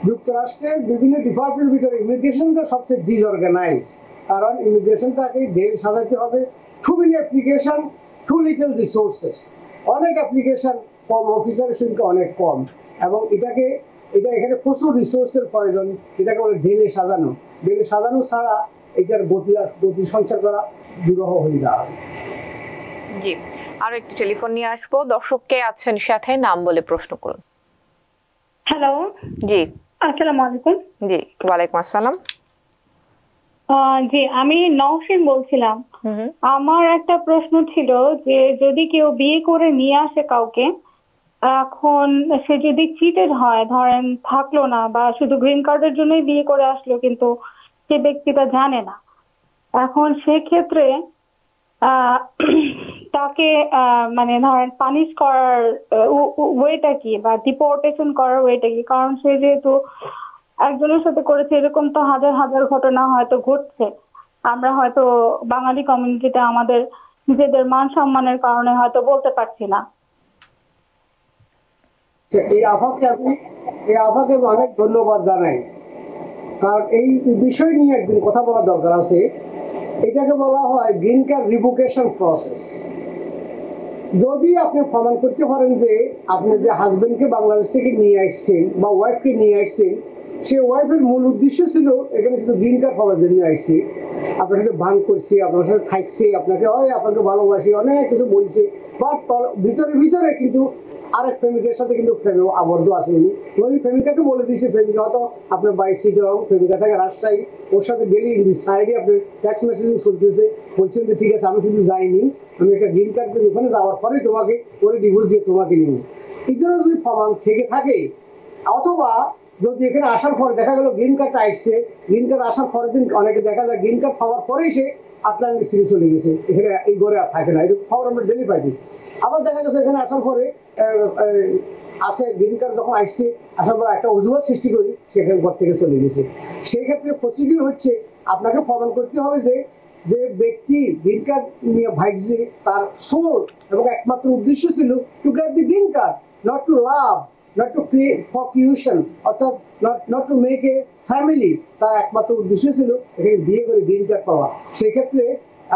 যুক্তরাষ্ট্রের বিভিন্ন ডিপার্টমেন্টের ভিতরে ইমিগ্রেশনটা সবচেয়ে ডিসঅর্গানাইজ, কারণ ইমিগ্রেশনটাকে ঢের সাজাতে হবে। Too many application, too little resources, অনেক অ্যাপ্লিকেশন, কম অফিসারের সংখ্যা অনেক কম, এবং এটা এখানে প্রচুর রিসোর্সের প্রয়োজন। এটাকে বলে ঢেলে সাজানো ছাড়া এটার গতি সঞ্চার করা দুরূহ হয়ে যাবে। জি, আরো একটি টেলিফোন নিয়ে আসবো। দর্শক কে আছেন সাথে, নাম বলে প্রশ্ন করুন। হ্যালো, জি আসসালামু আলাইকুম। জি, ওয়ালাইকুম আসসালাম। জি, আমি নওশিন বলছিলাম। আমার একটা প্রশ্ন ছিল যে যদি কেউ বিয়ে করে নিয়ে আসে কাউকে, এখন সে যদি চিটেড হয়, ধরেন থাকলো না বা শুধু গ্রিন কার্ডের জন্যই বিয়ে করে আসলো, কিন্তু সে ব্যক্তিটা জানে না, এখন সেক্ষেত্রে তাকে মানে ধরেন পানিশ করার ওয়েটা কি বা ডিপোর্টেশন করার ওয়েটা কি? কারণ সে যেহেতু একজনের সাথে করেছে, এরকম তো হাজার হাজার ঘটনা হয়তো ঘটছে। আমরা হয়তো বাঙালি কমিউনিটিতে আমাদের নিজেদের মান সম্মানের কারণে হয়তো বলতে পারছি না। এই আফাকে অনেক ধন্যবাদ জানাই, কারণ এই বিষয় নিয়ে একদিন কথা বলা দরকার আছে। এটাকে বলা হয় গ্রিন কার্ড রিভোকেশন প্রসেস। যদি আপনি প্রমাণ করতে পারেন যে আপনি যে হাজবেন্ডকে বাংলাদেশ থেকে নিয়ে আসছেন বা ওয়াইফকে নিয়ে আসছেন, সে ওয়াইফের মূল উদ্দেশ্য ছিল এখানে শুধু গ্রিন কার্ড পাওয়ার জন্য আসছে, আপনার সাথে ভাঙ করছে, আপনার সাথে থাকছে, আপনাকে ভালোবাসি, অনেক কিছু বলছে, বাট ভিতরে কিন্তু আরেক প্রেমিকের সাথে কিন্তু আবদ্ধ আসেনি। ওই প্রেমিকাকে বলে দিয়েছে, প্রেমিকা হয়তো আপনার বাইসিডং, প্রেমিকা থাকে রাজশাহী, ওর সাথে ডেলি সাইডে আপনি টেক্সট মেসেজিং চলতেছে, বলছেন যে ঠিক আছে আমি শুধু যাইনি, আমি একটা গ্রিন কার্ড ওখানে যাওয়ার পরে তোমাকে ওরে ডিভোর্স দিয়ে তোমাকে নিব। এই ধরনের যদি প্রমাণ থেকে থাকে, অথবা যদি এখানে আসার পর দেখা গেল গ্রিন কার্ডটা আসছে, গ্রিন কার্ড আসার পরের দিন অনেকে দেখা যায় গ্রিন কার্ড পাওয়ার পরেই সে আটলান্টিক সিটি চলে গেছে, এখানে এই ঘরে আর থাকে না, এই খবর আমরা ডেলি পাইতেছি। আবার দেখা গেছে এখানে আসার পরে আসে গ্রিন কার্ড যখন আসছে, আসার পর একটা অজুহাত সৃষ্টি করি সেখানে ঘর থেকে চলে গেছে। সেই ক্ষেত্রে প্রসিডিউর হচ্ছে আপনাকে প্রমাণ করতে হবে যে ব্যক্তি গ্রিন কার্ড নিয়ে ভাইছে তার সোল এবং একমাত্র উদ্দেশ্য ছিল to get the green card, not to love, not to create procreation, অর্থাৎ not to make a family। তার একমাত্র উদ্দেশ্য ছিল এখানে বিয়ে করে গ্রিন কার্ড পাওয়া। সেক্ষেত্রে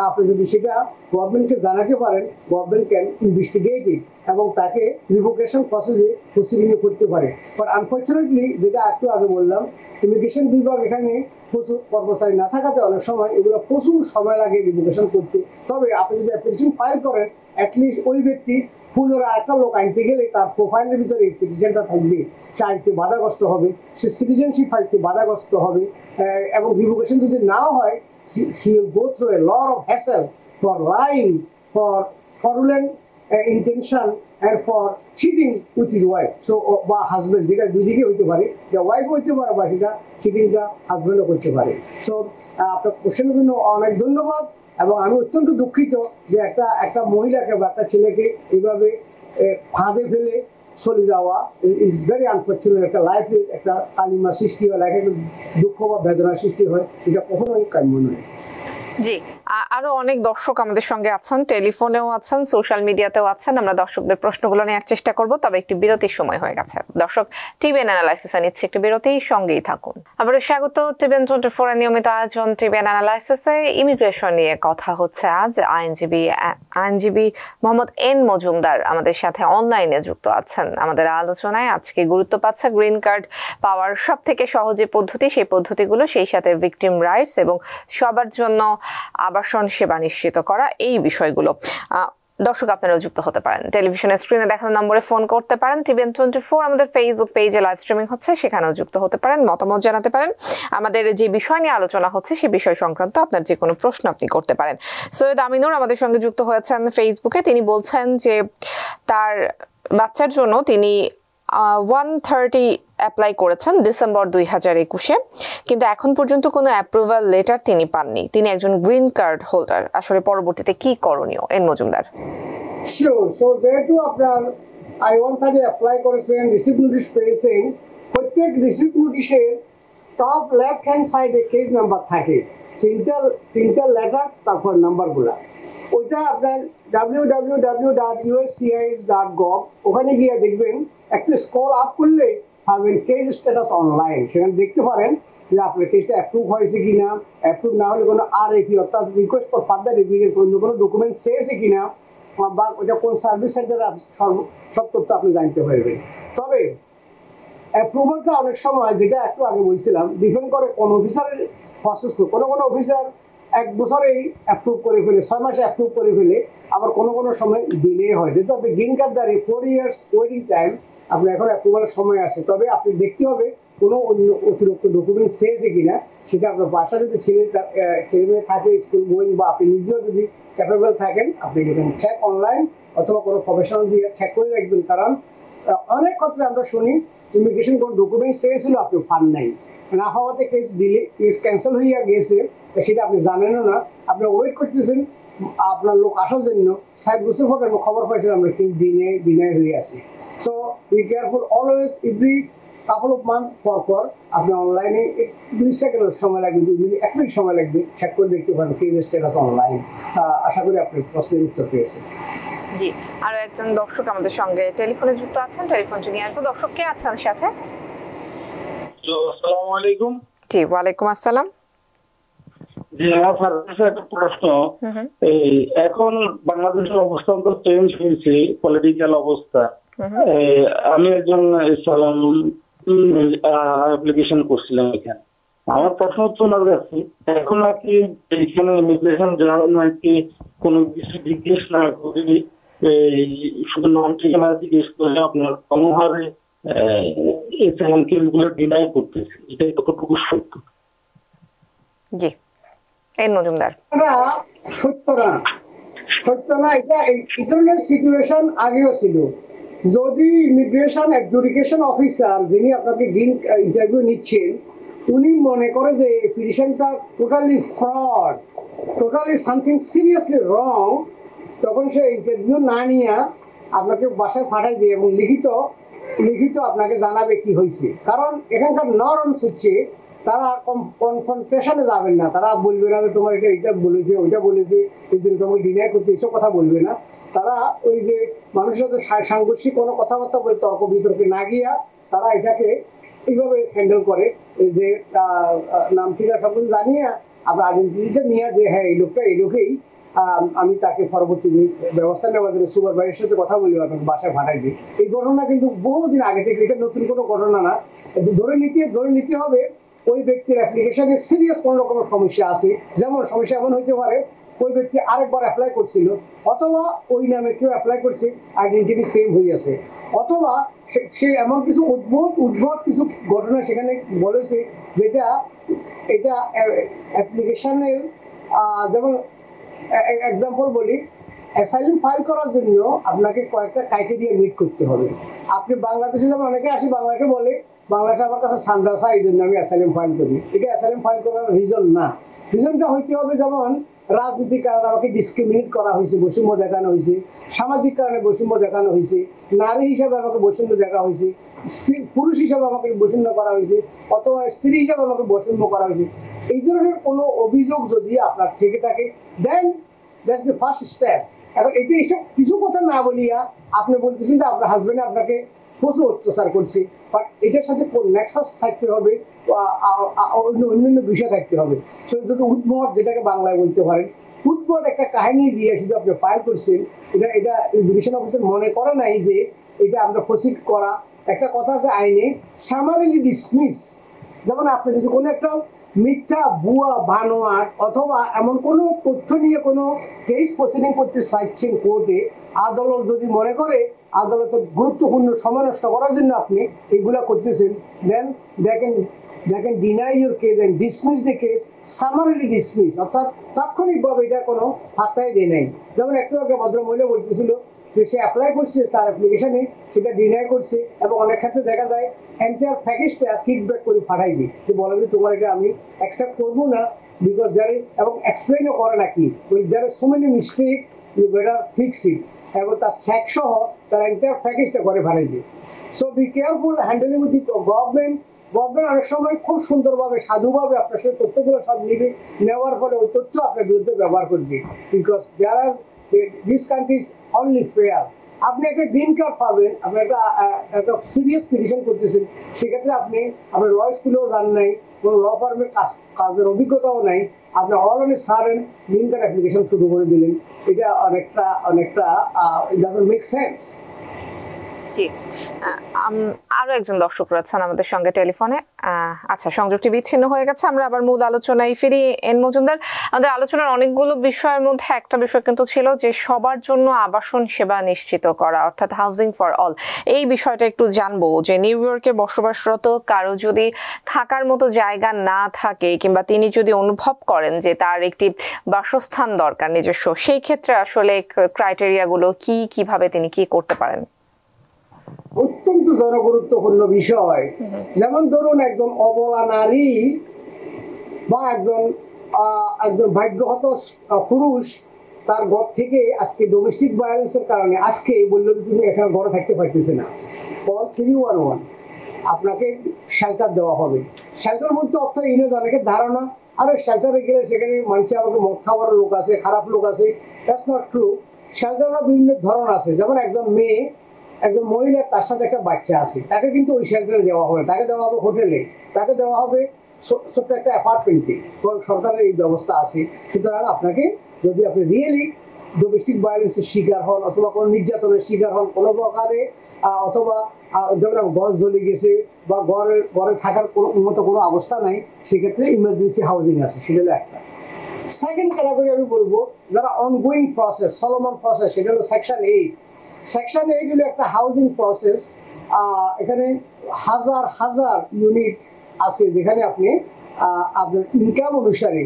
আপনি যদি সেটা গভর্নমেন্টকে জানাতে পারেন, গভর্নমেন্ট ক্যান ইনভেস্টিগেট ইট এবং তাকে রিভোকেশন প্রসেসে প্রসিডিং করতে পারে। বাট আনফর্চুনেটলি যেটা একটু আগে বললাম, ইমিগ্রেশন বিভাগ এখানে প্রচুর কর্মচারী না থাকাতে অনেক সময় এগুলো প্রচুর সময় লাগে রিভোকেশন করতে। তবে আপনি যদি অ্যাপ্লিকেশন ফাইল করেন, অ্যাটলিস্ট ওই ব্যক্তি পুনরায় আরেকটা লোক আনতে গেলে তার প্রোফাইলের ভিতরে পিটিশনটা থাকবে, সে আনতে বাধাগ্রস্ত হবে, সে সিটিজেনশিপ আনতে বাধাগ্রস্ত হবে, এবং রিভোকেশন যদি নাও হয়, she will go through a lot of hassle for lying, for fraudulent intention and for cheating with his wife, so বা হাজবেন্ড, যেটা দুদিকে হইতে পারে, যে ওয়াইফ হইতে পারে বা সেটা চিটিংটা হাজবেন্ডও করতে পারে। সো আপনার কোশ্চেনের জন্য অনেক ধন্যবাদ, এবং আমি অত্যন্ত দুঃখিত যে একটা মহিলাকে বা একটা ছেলেকে এইভাবে ফাঁদে ফেলে চলে যাওয়া ইজ ভেরি আনফর্চুনেট। একটা লাইফে একটা কালিমা সৃষ্টি হয়, লাইফে একটা দুঃখ বা বেদনা সৃষ্টি হয়, এটা কখনোই কাম্য নয়। জি, আরো অনেক দর্শক আমাদের সঙ্গে আছেন, টেলিফোনেও আছেন, সোশ্যাল মিডিয়াতেও আছেন। আমরা দর্শকদের প্রশ্নগুলো নেওয়ার চেষ্টা করব, তবে একটি বিরতির সময় হয়ে গেছে। দর্শক, টিভিএন অ্যানালাইসিসে নিচ্ছে একটি বিরতি, সঙ্গেই থাকুন। আবারও স্বাগত টিভিএন 24 এর নিয়মিত আয়োজন টিভিএন অ্যানালাইসিসে। ইমিগ্রেশন নিয়ে কথা হচ্ছে আজ। আইনজীবী মোহাম্মদ এন মজুমদার আমাদের সাথে অনলাইনে যুক্ত আছেন। আমাদের আলোচনায় আজকে গুরুত্ব পাচ্ছে গ্রিন কার্ড পাওয়ার সব থেকে সহজ যে পদ্ধতি, সেই পদ্ধতিগুলো, সেই সাথে ভিকটিম রাইটস এবং সবার জন্য আবাসন সেবা নিশ্চিত করা, এই বিষয়গুলো। দর্শক, আপনারাও যুক্ত হতে পারেন, টেলিভিশনের স্ক্রিনে দেখানো নম্বরে ফোন করতে পারেন। টিভিএন 24 আমাদের ফেসবুক পেজে লাইভ স্ট্রিমিং হচ্ছে, সেখানেও যুক্ত হতে পারেন, মতামত জানাতে পারেন। আমাদের যে বিষয় নিয়ে আলোচনা হচ্ছে সেই বিষয় সংক্রান্ত আপনার যে কোনো প্রশ্ন আপনি করতে পারেন। সৈয়দ আমিনুর আমাদের সঙ্গে যুক্ত হয়েছেন ফেসবুকে। তিনি বলছেন যে তার বাচ্চার জন্য তিনি 130 অ্যাপ্লাই করেছেন ডিসেম্বর 2021-এ, কিন্তু এখন পর্যন্ত কোনো অ্যাপ্রুভাল লেটার তিনি পাননি। তিনি একজন গ্রিন কার্ড হোল্ডার। আসলে পরবর্তীতে কি করণীয়, এন মজুমদার? শিওর। সো যেহেতু আপনার I-130 অ্যাপ্লাই করেছেন, রিসিপ্ট নোটিশ পেয়েছেন, প্রত্যেক রিসিপ্ট নোটিশের টপ লেফট হ্যান্ড সাইডে কেস নাম্বার থাকে, তিনটা লেটার, তারপর নাম্বারগুলা। ওইটা আপনার www.uscis.gov, ওখানে গিয়ে দেখবেন, একটু স্ক্রল আপ করলে পাবেন কেস স্ট্যাটাস অনলাইন। সেখানে দেখতে পারেন যে আপনার কেসটা অ্যাপ্রুভ হয়েছে কিনা, অ্যাপ্রুভ না হলে কোনো RFE অর্থাৎ রিকোয়েস্ট ফর ফার্দার রিভিউ, অন্য কোনো ডকুমেন্ট চেয়েছে কিনা, বা ওটা কোন সার্ভিস সেন্টারে আছে, সব তথ্য আপনি জানতে পারবেন। তবে অ্যাপ্রুভালটা অনেক সময়, যেটা একটু আগে বলছিলাম, ডিপেন্ড করে কোন অফিসারের প্রসেস। কোনো অফিসার 1 বছরেই অ্যাপ্রুভ করে ফেলে, 6 মাসে অ্যাপ্রুভ করে ফেলে, আবার কোনো সময় ডিলে হয়। যেহেতু আপনি গ্রিন কার্ড দাঁড়িয়ে 4 ইয়ার্স ওয়েটিং টাইম, আপনার এখন অ্যাপ্রুভালের সময় আছে। তবে আপনি দেখতে হবে কোনো অন্য অতিরিক্ত ডকুমেন্ট চেয়েছে কিনা, সেটা আপনার বাসা যদি ছেলে মেয়ে থাকে, স্কুল গোয়িং, বা আপনি নিজেও যদি ক্যাপেবল থাকেন, আপনি চেক অনলাইন অথবা কোনো প্রফেশনাল দিয়ে চেক করে রাখবেন। কারণ অনেক ক্ষেত্রে আমরা শুনি ইমিগ্রেশন কোন ডকুমেন্ট চেয়েছিল, আপনি পান নাই, না হওয়াতে কেস ক্যান্সেল হইয়া গিয়েছে, সেটা আপনি জানেনও না, আপনি ওয়েট করতেছেন আপনার লোক আসার জন্য। 7 বছর পর খবর পাইছেন আমরা কেস ডিনাই হয়ে আছে। So be careful always, every couple of month পর আপনি অনলাইনে 2 সেকেন্ড সময় লাগবে, 2 মিনিট 1 মিনিট সময় লাগবে, চেক করে দেখতে পারেন কেস স্ট্যাটাস অনলাইন। আশা করি আপনি প্রশ্নের উত্তর পেয়েছেন। জি, আরো একজন দর্শক আমাদের সঙ্গে টেলিফোনে যুক্ত আছেন, টেলিফোনটি নিয়ে আসবো। দর্শক কে আছেন সাথে? আসসালামু আলাইকুম। জি, ওয়ালাইকুম আসসালাম। জি, আমার একটা প্রশ্ন, এই এখন বাংলাদেশের অবস্থান তো চেঞ্জ হয়েছে, পলিটিক্যাল অবস্থা। আমি একজন অ্যাপ্লিকেশন করছিলাম এখানে। আমার প্রশ্ন হচ্ছে ওনার কাছে, এখন আর কি এখানে ইমিগ্রেশন যাওয়ার নাকি কোনো কিছু জিজ্ঞেস না করে, শুধু নাম ঠিকানা জিজ্ঞেস করে আপনার কোনোভাবে এসআইএম কেসগুলো ডিনাই করতেছে, এটাই কতটুকু সত্য? জি, এন মজুমদার। সত্য না, এটা এই ধরনের সিচুয়েশন আগেও ছিল। যদি ইমিগ্রেশন অ্যাডজুডিকেশন অফিসার, যিনি আপনাকে ইন্টারভিউ নিচ্ছেন, উনি মনে করে যে এই পিটিশনটা totally fraud, totally something seriously wrong, তখন সে ইন্টারভিউ না নিয়ে আপনাকে বাসায় পাঠাই দিয়ে এবং লিখিত আপনাকে জানাবে কি হয়েছে। কারণ এখানকার নরমস হচ্ছে, তারা কনফ্রন্টেশনে যাবেন না, তারা বলবে না যে তোমার এটা বলেছে, ওইটা বলেছে, এই জন্য তোমাকে ডিনাই করতে, এইসব কথা বলবে না। তারা ওই যে মানুষের সাথে সাংঘর্ষিক কোনো কথাবার্তা বলে তর্ক বিতর্কে না গিয়া তারা এটাকে এইভাবে হ্যান্ডেল করে, যে নাম ঠিকানা সব কিছু জানিয়ে আপনার আইডেন্টিটিটা নিয়ে যে হ্যাঁ এই লোকেই আমি তাকে পরবর্তী ব্যবস্থা নেওয়ার জন্য সুপারভাইজারের সাথে কথা বলি আপনাকে বাসায় ভাড়াই দিই। এই ঘটনা কিন্তু বহুদিন আগে থেকে, এটা নতুন কোনো ঘটনা না। ধরে নিতে হবে ওই ব্যক্তির অ্যাপ্লিকেশনে সিরিয়াস কোনো রকমের সমস্যা আছে। যেমন সমস্যা এমন হইতে পারে ওই ব্যক্তি আরেকবার অ্যাপ্লাই করছিল, অথবা ওই নামে কেউ অ্যাপ্লাই করছে, আইডেন্টিটি সেম হয়ে আছে, অথবা সে এমন কিছু উদ্ভট কিছু ঘটনা সেখানে বলেছে যেটা এটা অ্যাপ্লিকেশনের যেমন এক্সাম্পল বলি, অ্যাসাইলাম ফাইল করার জন্য আপনাকে কয়েকটা ক্রাইটেরিয়া মিট করতে হবে। আপনি বাংলাদেশে যেমন অনেকে আসি বাংলাদেশে বলে বাংলাদেশে আমার কাছে সান্ডা আছে এই জন্য আমি অ্যাসাইলাম ফাইল করি। এটা অ্যাসাইলাম ফাইল করার রিজন না। রিজনটা হইতে হবে যেমন রাজনৈতিক কারণে আমাকে ডিসক্রিমিনেট করা হয়েছে, বৈষম্য দেখানো হয়েছে, সামাজিক কারণে বৈষম্য দেখানো হয়েছে, নারী হিসাবে আমাকে বৈষম্য দেখা হয়েছে, পুরুষ হিসাবে আমাকে বৈষম্য করা হয়েছে, অথবা স্ত্রী হিসাবে আমাকে বৈষম্য করা হয়েছে। এই ধরনের কোনো অভিযোগ যদি আপনার থেকে থাকে দেন দ্যাটস দ্য ফার্স্ট স্টেপ। এখন এটা এইসব কিছু কথা না বলিয়া আপনি বলতেছেন যে আপনার হাজবেন্ড আপনাকে প্রচুর অত্যাচার করছে, বাট এটার সাথে নেক্সাস থাকতে হবে, অন্যান্য বিষয় থাকতে হবে। যদি উদ্ভট, যেটাকে বাংলায় বলতে পারেন, উদ্ভট একটা কাহিনী দিয়ে শুধু আপনি ফাইল করছেন, এটা ইমিগ্রেশন অফিসার মনে করে নাই যে এটা আমরা প্রসিড করা। একটা কথা আছে আইনে, সামারিলি ডিসমিস। যেমন আপনি যদি কোনো একটা মিথ্যা ভুয়া বানোয়াট অথবা এমন কোনো তথ্য নিয়ে কোনো কেস প্রসিডিং করতে চাইছেন কোর্টে, আদালত যদি মনে করে আদালতের গুরুত্বপূর্ণ সময় নষ্ট করার জন্য আপনি এগুলা করতেছেন, দেন দেখেন deny your case and dismiss the case, summarily dismiss, অর্থাৎ তাৎক্ষণিকভাবে এটা কোনো ফাঁকাই দেয় নাই। যেমন একটু আগে ভদ্রমহিলা বলতেছিল যে সে অ্যাপ্লাই করছে, তার অ্যাপ্লিকেশনে সেটা ডিনাই করছে, এবং অনেক ক্ষেত্রে দেখা যায় এন্টায়ার প্যাকেজটা কিকব্যাক করে পাঠাই দিই, যে বলে যে তোমার এটা আমি অ্যাকসেপ্ট করবো না, বিকজ এবং এক্সপ্লেনও করে নাকি there are so many mistake, you better fix it, এবং তার চেক সহ তার এন্টায়ার প্যাকেজটা করে পাঠাই দিই। So be careful handling with the government. অনেক সময় খুব সুন্দরভাবে সাধুভাবে আপনার সাথে তথ্যগুলো সব নিবে, নেওয়ার ফলে ওই তথ্য আপনার বিরুদ্ধে ব্যবহার করবে, because there are this country is only fair. আপনি একটা গ্রিন কার্ড পাবেন, আপনি একটা সিরিয়াস পিটিশন করতেছেন, সেক্ষেত্রে আপনি আপনার ল স্কুলেও যান নাই, কোনো ল ফার্মের কাজের অভিজ্ঞতাও নাই, আপনি all on a sudden green card application শুরু করে দিলেন। এটা অনেকটা ইট ডাজন্ট মেক সেন্স। জি, আরো একজন দর্শক রয়েছেন আমাদের সঙ্গে টেলিফোনে। আচ্ছা, সংযোগটি বিচ্ছিন্ন হয়ে গেছে, আমরা আবার মূল আলোচনায় ফিরি। এন মজুমদার, আমাদের আলোচনার অনেকগুলো বিষয়ের মধ্যে একটা বিষয় কিন্তু ছিল যে সবার জন্য আবাসন সেবা নিশ্চিত করা, অর্থাৎ হাউজিং ফর অল। এই বিষয়টা একটু জানবো যে নিউ ইয়র্কে বসবাসরত কারো যদি থাকার মতো জায়গা না থাকে, কিংবা তিনি যদি অনুভব করেন যে তার একটি বাসস্থান দরকার নিজস্ব, সেই ক্ষেত্রে আসলে ক্রাইটেরিয়াগুলো কিভাবে তিনি কি করতে পারেন? অত্যন্ত জনগুরুত্বপূর্ণ বিষয়। যেমন ধরুন একজন অবলা নারী বা একজন ভাগ্যহত পুরুষ তার ঘর থেকে আজকে ডোমেস্টিক ভায়োলেন্সের কারণে আজকে বললো যে তুমি এখানে ঘরে থাকতে পারতেছে না, কল 311, আপনাকে শেল্টার দেওয়া হবে। শেল্টার মধ্যে অর্থ ইউনিয়ন অনেকের ধারণা আরে শেল্টারে গেলে সেখানে মানুষ আমাকে মদ খাওয়ার লোক আছে, খারাপ লোক আছে। That's not true. শেল্টারের বিভিন্ন ধরন আছে। যেমন একজন মহিলা, তার সাথে একটা বাচ্চা আছে, তাকে কিন্তু ওই শেল্টারে দেওয়া হবে, তাকে দেওয়া হবে হোটেলে, তাকে দেওয়া হবে ছোট্ট একটা অ্যাপার্টমেন্টে। সরকারের এই ব্যবস্থা আছে। সুতরাং আপনাকে, যদি আপনি রিয়েলি ডোমেস্টিক ভায়োলেন্সের শিকার হন অথবা কোনো নির্যাতনের শিকার হন কোনো প্রকারে, অথবা যেমন ঘর জ্বলে গেছে বা ঘরে থাকার মতো কোনো অবস্থা নাই, সেক্ষেত্রে ইমার্জেন্সি হাউজিং আছে, সেটা হলো একটা। সেকেন্ড ক্যাটাগরি আমি বলবো যারা অনগোয়িং প্রসেস, চলমান প্রসেস, সেটা হলো সেকশন 8। সেকশন 8 হলো একটা হাউজিং প্রসেস। এখানে হাজার ইউনিট আছে, যেখানে আপনি আপনার ইনকাম অনুসারে,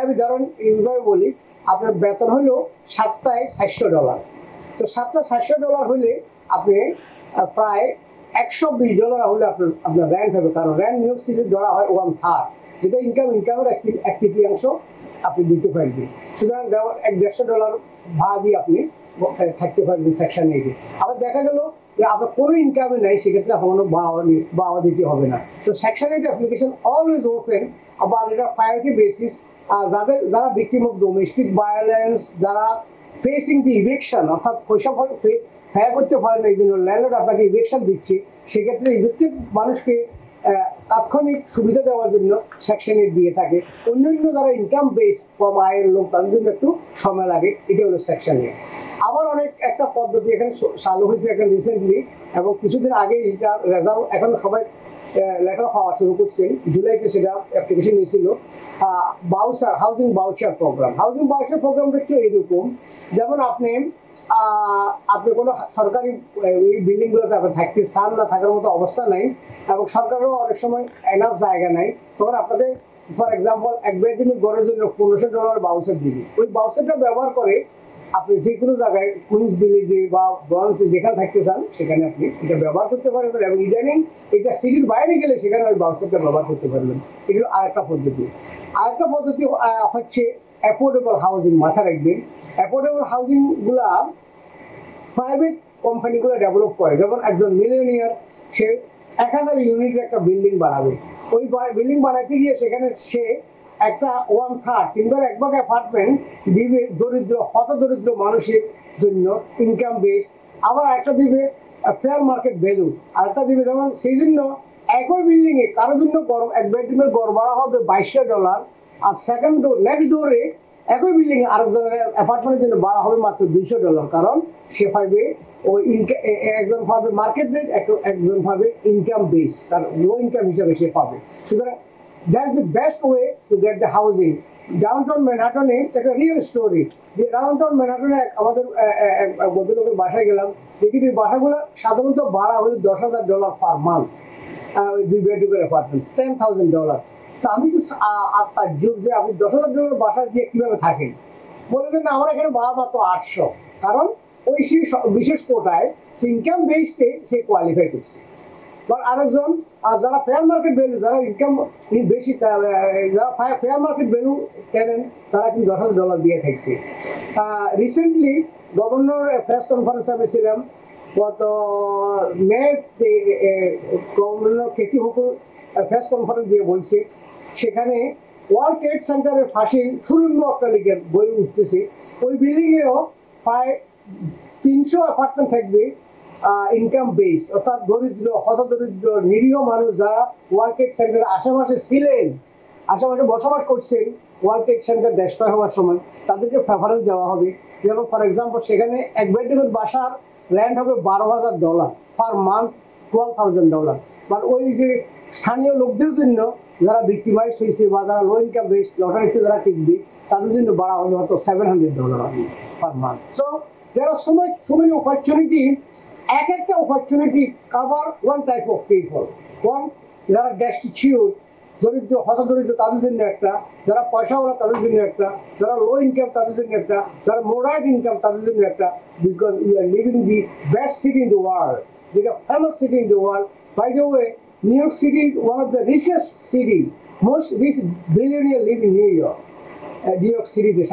আমি ধরুন এইভাবে বলি, আপনার বেতন হলো সপ্তাহে $700। তো সপ্তাহে $700 হলে আপনি প্রায় $120 হলে আপনার রেন্ট হবে, কারণ রেন্ট নিয়োগ সিটি ধরা হয় 1/3, যেটা ইনকামের এক তৃতীয়াংশ আপনি দিতে পারবেন। সুতরাং $150 ভাড়া দিয়ে আপনি থাকতে পারবেন সেকশন 8-এ। আবার দেখা গেল যে আপনার কোনো ইনকামে নাই, সেক্ষেত্রে আপনার কোনো বাওয়া দিতে হবে না। তো সেকশন 8 অ্যাপ্লিকেশন অলওয়েজ ওপেন। আবার এটা প্রায়োরিটি বেসিস। যারা ভিকটিম অফ ডোমেস্টিক ভায়োলেন্স, যারা ফেসিং দি ইভিকশন, অর্থাৎ পয়সা ব্যয় করতে পারেন, এই জন্য ল্যান্ডলর্ড আপনাকে ইভিকশন দিচ্ছে, সেক্ষেত্রে ইভিক্টেড মানুষকে তাৎক্ষণিক সুবিধা দেওয়ার জন্য সেকশন 8 দিয়ে থাকে। অন্যান্য যারা ইনকাম বেস কম আয়ের লোক তাদের জন্য একটু সময় লাগে, এটা হলো সেকশন 8। আবার অনেক একটা পদ্ধতি এখানে চালু হয়েছে এখন রিসেন্টলি, এবং কিছুদিন আগে এটা রেজাল্ট এখন সবাই লেটার পাওয়া শুরু করছেন, জুলাইতে সেটা অ্যাপ্লিকেশন নিয়েছিল। Voucher, housing voucher program. Housing voucher প্রোগ্রামটা হচ্ছে এরকম, যেমন আপনি কোনো সরকারি বিল্ডিং গুলোতে আপনি থাকতে চান না, থাকার মতো অবস্থা নাই, এবং সরকারেরও অনেক সময় এনাফ জায়গা নাই, তখন আপনাদের ফর এক্সাম্পল এক বেডরুমের ঘরের জন্য $1500 বাউচার দিবে। ওই বাউচারটা ব্যবহার করে আপনি যে কোনো জায়গায় কুইন্স ভিলেজে বা ব্রঞ্জে যেখানে থাকতে চান সেখানে আপনি এটা ব্যবহার করতে পারবেন, এবং ইদানিং এটা সিটির বাইরে গেলে সেখানে ওই বাউচারটা ব্যবহার করতে পারবেন। এটা আরেকটা পদ্ধতি। আরেকটা পদ্ধতি হচ্ছে অ্যাফোর্ডেবল হাউজিং। মাথা রাখবেন, অ্যাফোর্ডেবল হাউজিং গুলা প্রাইভেট কোম্পানিগুলো ডেভেলপ করে। যেমন একজন মিলিয়নিয়ার সে 1000 ইউনিটের একটা বিল্ডিং বানাবে, ওই বিল্ডিং বানাইতে গিয়ে সেখানে সে একটা 1/3 3/1 অ্যাপার্টমেন্ট দিবে দরিদ্র হতদরিদ্র মানুষের জন্য ইনকাম বেস, আবার একটা দিবে ফেয়ার মার্কেট ভ্যালু, আরেকটা দিবে যেমন সেই জন্য একই বিল্ডিং এ কারোর জন্য এক বেডরুমের গড় ভাড়া হবে $2200, আর সেকেন্ড ডোর নেক্সট ডোরে একই বিল্ডিং এ আরেকজনের অ্যাপার্টমেন্টের জন্য ভাড়া হবে মাত্র $200, কারণ সে পাবে ওই একজন পাবে মার্কেট রেট, একজন পাবে ইনকাম বেস, তার লো ইনকাম হিসাবে সে পাবে। সুতরাং that's the best way to get the housing. Downtown ম্যানহাটনে একটা রিয়েল স্টোরি, যে ডাউনটাউন ম্যানহাটনে আমাদের ভদ্রলোকের বাসায় গেলাম, দেখি যে বাসাগুলো সাধারণত ভাড়া হলো $10,000 পার মান্থ, 2 বেডরুমের অ্যাপার্টমেন্ট $10,000। তো আমি তো তাজ্জব যে আপনি $10,000 বাসা দিয়ে কিভাবে থাকেন, বলে যে না আমার এখানে ভাড়া মাত্র 800, কারণ ওই সেই বিশেষ কোটায় সে ইনকাম বেসে সে কোয়ালিফাই করছে। বা আরেকজন যারা ফেয়ার মার্কেট ভ্যালু, যারা ইনকাম বেশি, যারা ফেয়ার মার্কেট ভ্যালু কেনেন তারা কিন্তু $10,000 দিয়ে থাকছে। রিসেন্টলি গভর্নর প্রেস কনফারেন্সে আমি ছিলাম, গত মে গভর্নর কেটি হুকুর প্রেস কনফারেন্স দিয়ে বলছে, সেখানে ওয়ার্ল্ড ট্রেড সেন্টারের পাশে সুরঙ্গ অট্টালিকার বই উঠতেছে, ওই বিল্ডিং এও প্রায় 300 অ্যাপার্টমেন্ট থাকবে ইনকাম বেসড, অর্থাৎ দরিদ্র হতদরিদ্র নিরীহ মানুষ যারা ওয়ার্ল্ড ট্রেড সেন্টারের আশেপাশে ছিলেন, আশেপাশে বসবাস করছেন ওয়ার্ল্ড ট্রেড সেন্টার ডেস্ট্রয় হওয়ার সময়, তাদেরকে প্রেফারেন্স দেওয়া হবে। যেমন ফর এক্সাম্পল সেখানে এক বেডরুমের বাসার রেন্ট হবে $12,000 পার মান্থ, $12,000, বাট ওই যে স্থানীয় লোকদের জন্য যারা ভিক্টিমাইজ হয়েছে বা যারা লো ইনকাম বেসড লটারিতে যারা টিকবে তাদের জন্য বাড়া হবে হয়তো $700 per month. So there are so many opportunity, এক একটা opportunity cover one type of people. One, যারা ডেস্টিটিউট দরিদ্র হতদরিদ্র তাদের জন্য একটা, যারা পয়সাওয়ালা তাদের জন্য একটা, যারা লো ইনকাম তাদের জন্য একটা, যারা মোডারেট ইনকাম তাদের জন্য একটা, because we are living the best city in the world, যেটা famous city in the world. By the way, New York city is one of the richest city, most rich billionaire live in New York. New York সিটিতে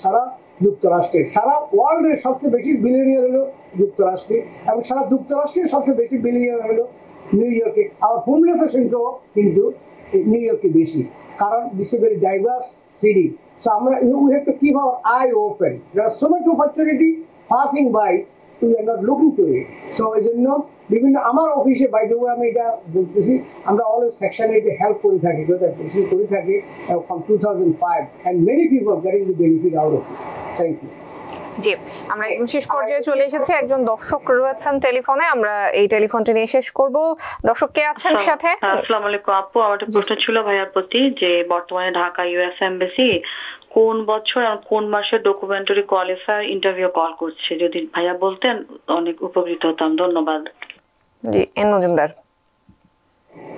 সারা যুক্তরাষ্ট্রের, সারা ওয়ার্ল্ডের সবচেয়ে বেশি বিলিয়নিয়ার হলো যুক্তরাষ্ট্রে, এবং সারা যুক্তরাষ্ট্রের সবচেয়ে বেশি বিলিয়নিয়ার হলো নিউ ইয়র্কে। আর হোমলেসের সংখ্যাও কিন্তু নিউ ইয়র্কে বেশি, কারণ this is very diverse city. So আমরা we have to keep our eye open. There are so much opportunity passing by, we are not looking to it. So এই জন্য বিভিন্ন আমার অফিসে, বাই দ্য ওয়ে আমি এটা বলতেছি, আমরা অলওয়েজ সেকশন 8 হেল্প করে থাকি, করে থাকি from 2005, and many people getting the benefit out of it. Thank you. জি, আমরা একদম শেষ পর্যায়ে চলে এসেছি। একজন দর্শক রয়েছেন টেলিফোনে, আমরা এই টেলিফোনটা নিয়ে শেষ করব। দর্শক কে আছেন সাথে? আসসালামু আলাইকুম আপু, আমার একটা প্রশ্ন ছিল ভাইয়ার প্রতি, যে বর্তমানে ঢাকা ইউএস এমবাসি কোন বছর আর কোন মাসে ডকুমেন্টারি কোয়ালিফায়ার ইন্টারভিউ কল করছে, যদি ভাইয়া বলতেন অনেক উপকৃত হতাম। ধন্যবাদ। জি, এন মজুমদার।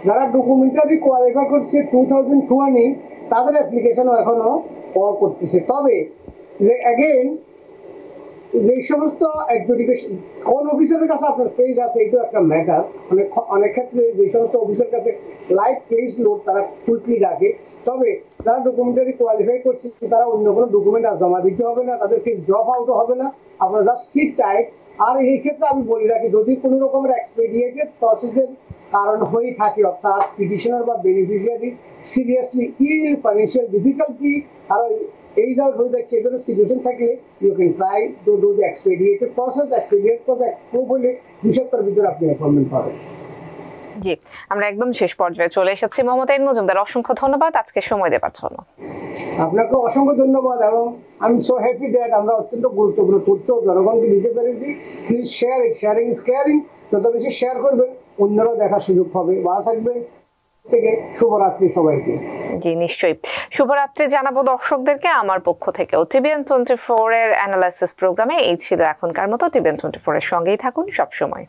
যারা ডকুমেন্টারি কোয়ালিফাই করছে 2020, তাদের অ্যাপ্লিকেশনও এখনো কল করতেছে। তবে যে অ্যাগেন যে সমস্ত অ্যাডজুডিকেশন কোন অফিসারের কাছে আপনার কেস আছে, এটা একটা ম্যাটার। অনেক ক্ষেত্রে যে সমস্ত অফিসারের কাছে লাইট কেস লোড তারা কুইকলি ডাকে। তবে যারা ডকুমেন্টারি কোয়ালিফাই করছে তারা অন্য কোনো ডকুমেন্ট আর জমা দিতে হবে না, তাদের কেস ড্রপ আউটও হবে না, আপনারা জাস্ট সিট টাইট। আর এই ক্ষেত্রে আমি বলি রাখি, যদি কোনো রকমের এক্সপেডিয়েটেড প্রসেসের কারণ হয়ে থাকে, অর্থাৎ পিটিশনার বা beneficiary seriously ill financial difficulty আর age out হয়ে যাচ্ছে, এই ধরনের সিচুয়েশন থাকলে you can try to do the expedited process. Expedite process prove হলে 2 সপ্তাহের ভিতরে আপনি অ্যাপয়েন্টমেন্ট পাবেন। জি, আমরা একদম শেষ পর্যায়ে চলে এসেছি। মোহাম্মদ আইন মজুমদার, অসংখ্য ধন্যবাদ আজকে সময় দেওয়ার জন্য। আপনাকে অসংখ্য ধন্যবাদ, এবং আমি সো হ্যাপি দ্যাট আমরা অত্যন্ত গুরুত্বপূর্ণ তথ্য জনগণকে দিতে পেরেছি। Please share it, sharing is caring. যত বেশি শেয়ার করবেন অন্যরাও দেখার সুযোগ পাবে। ভালো থাকবেন, থেকে শুভরাত্রি সবাইকে। জি নিশ্চয়ই, শুভরাত্রি জানাবো দর্শকদেরকে আমার পক্ষ থেকেও। টিভিএন 24 এর অ্যানালাইসিস প্রোগ্রামে এই ছিল এখনকার মতো। টিভিএন 24 এর সঙ্গেই থাকুন সবসময়।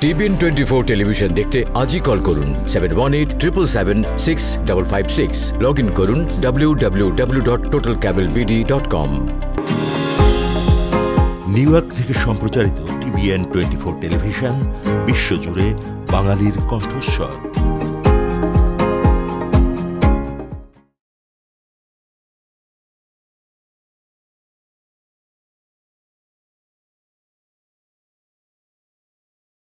টিভিএন 24 টেলিভিশন দেখতে আজই কল করুন 7187776556। লগ ইন করুন www.totalcablebd.com। নিউ ইয়র্ক থেকে সম্প্রচারিত টিভিএন 24 টেলিভিশন বিশ্বজুড়ে বাঙালির কণ্ঠস্বর।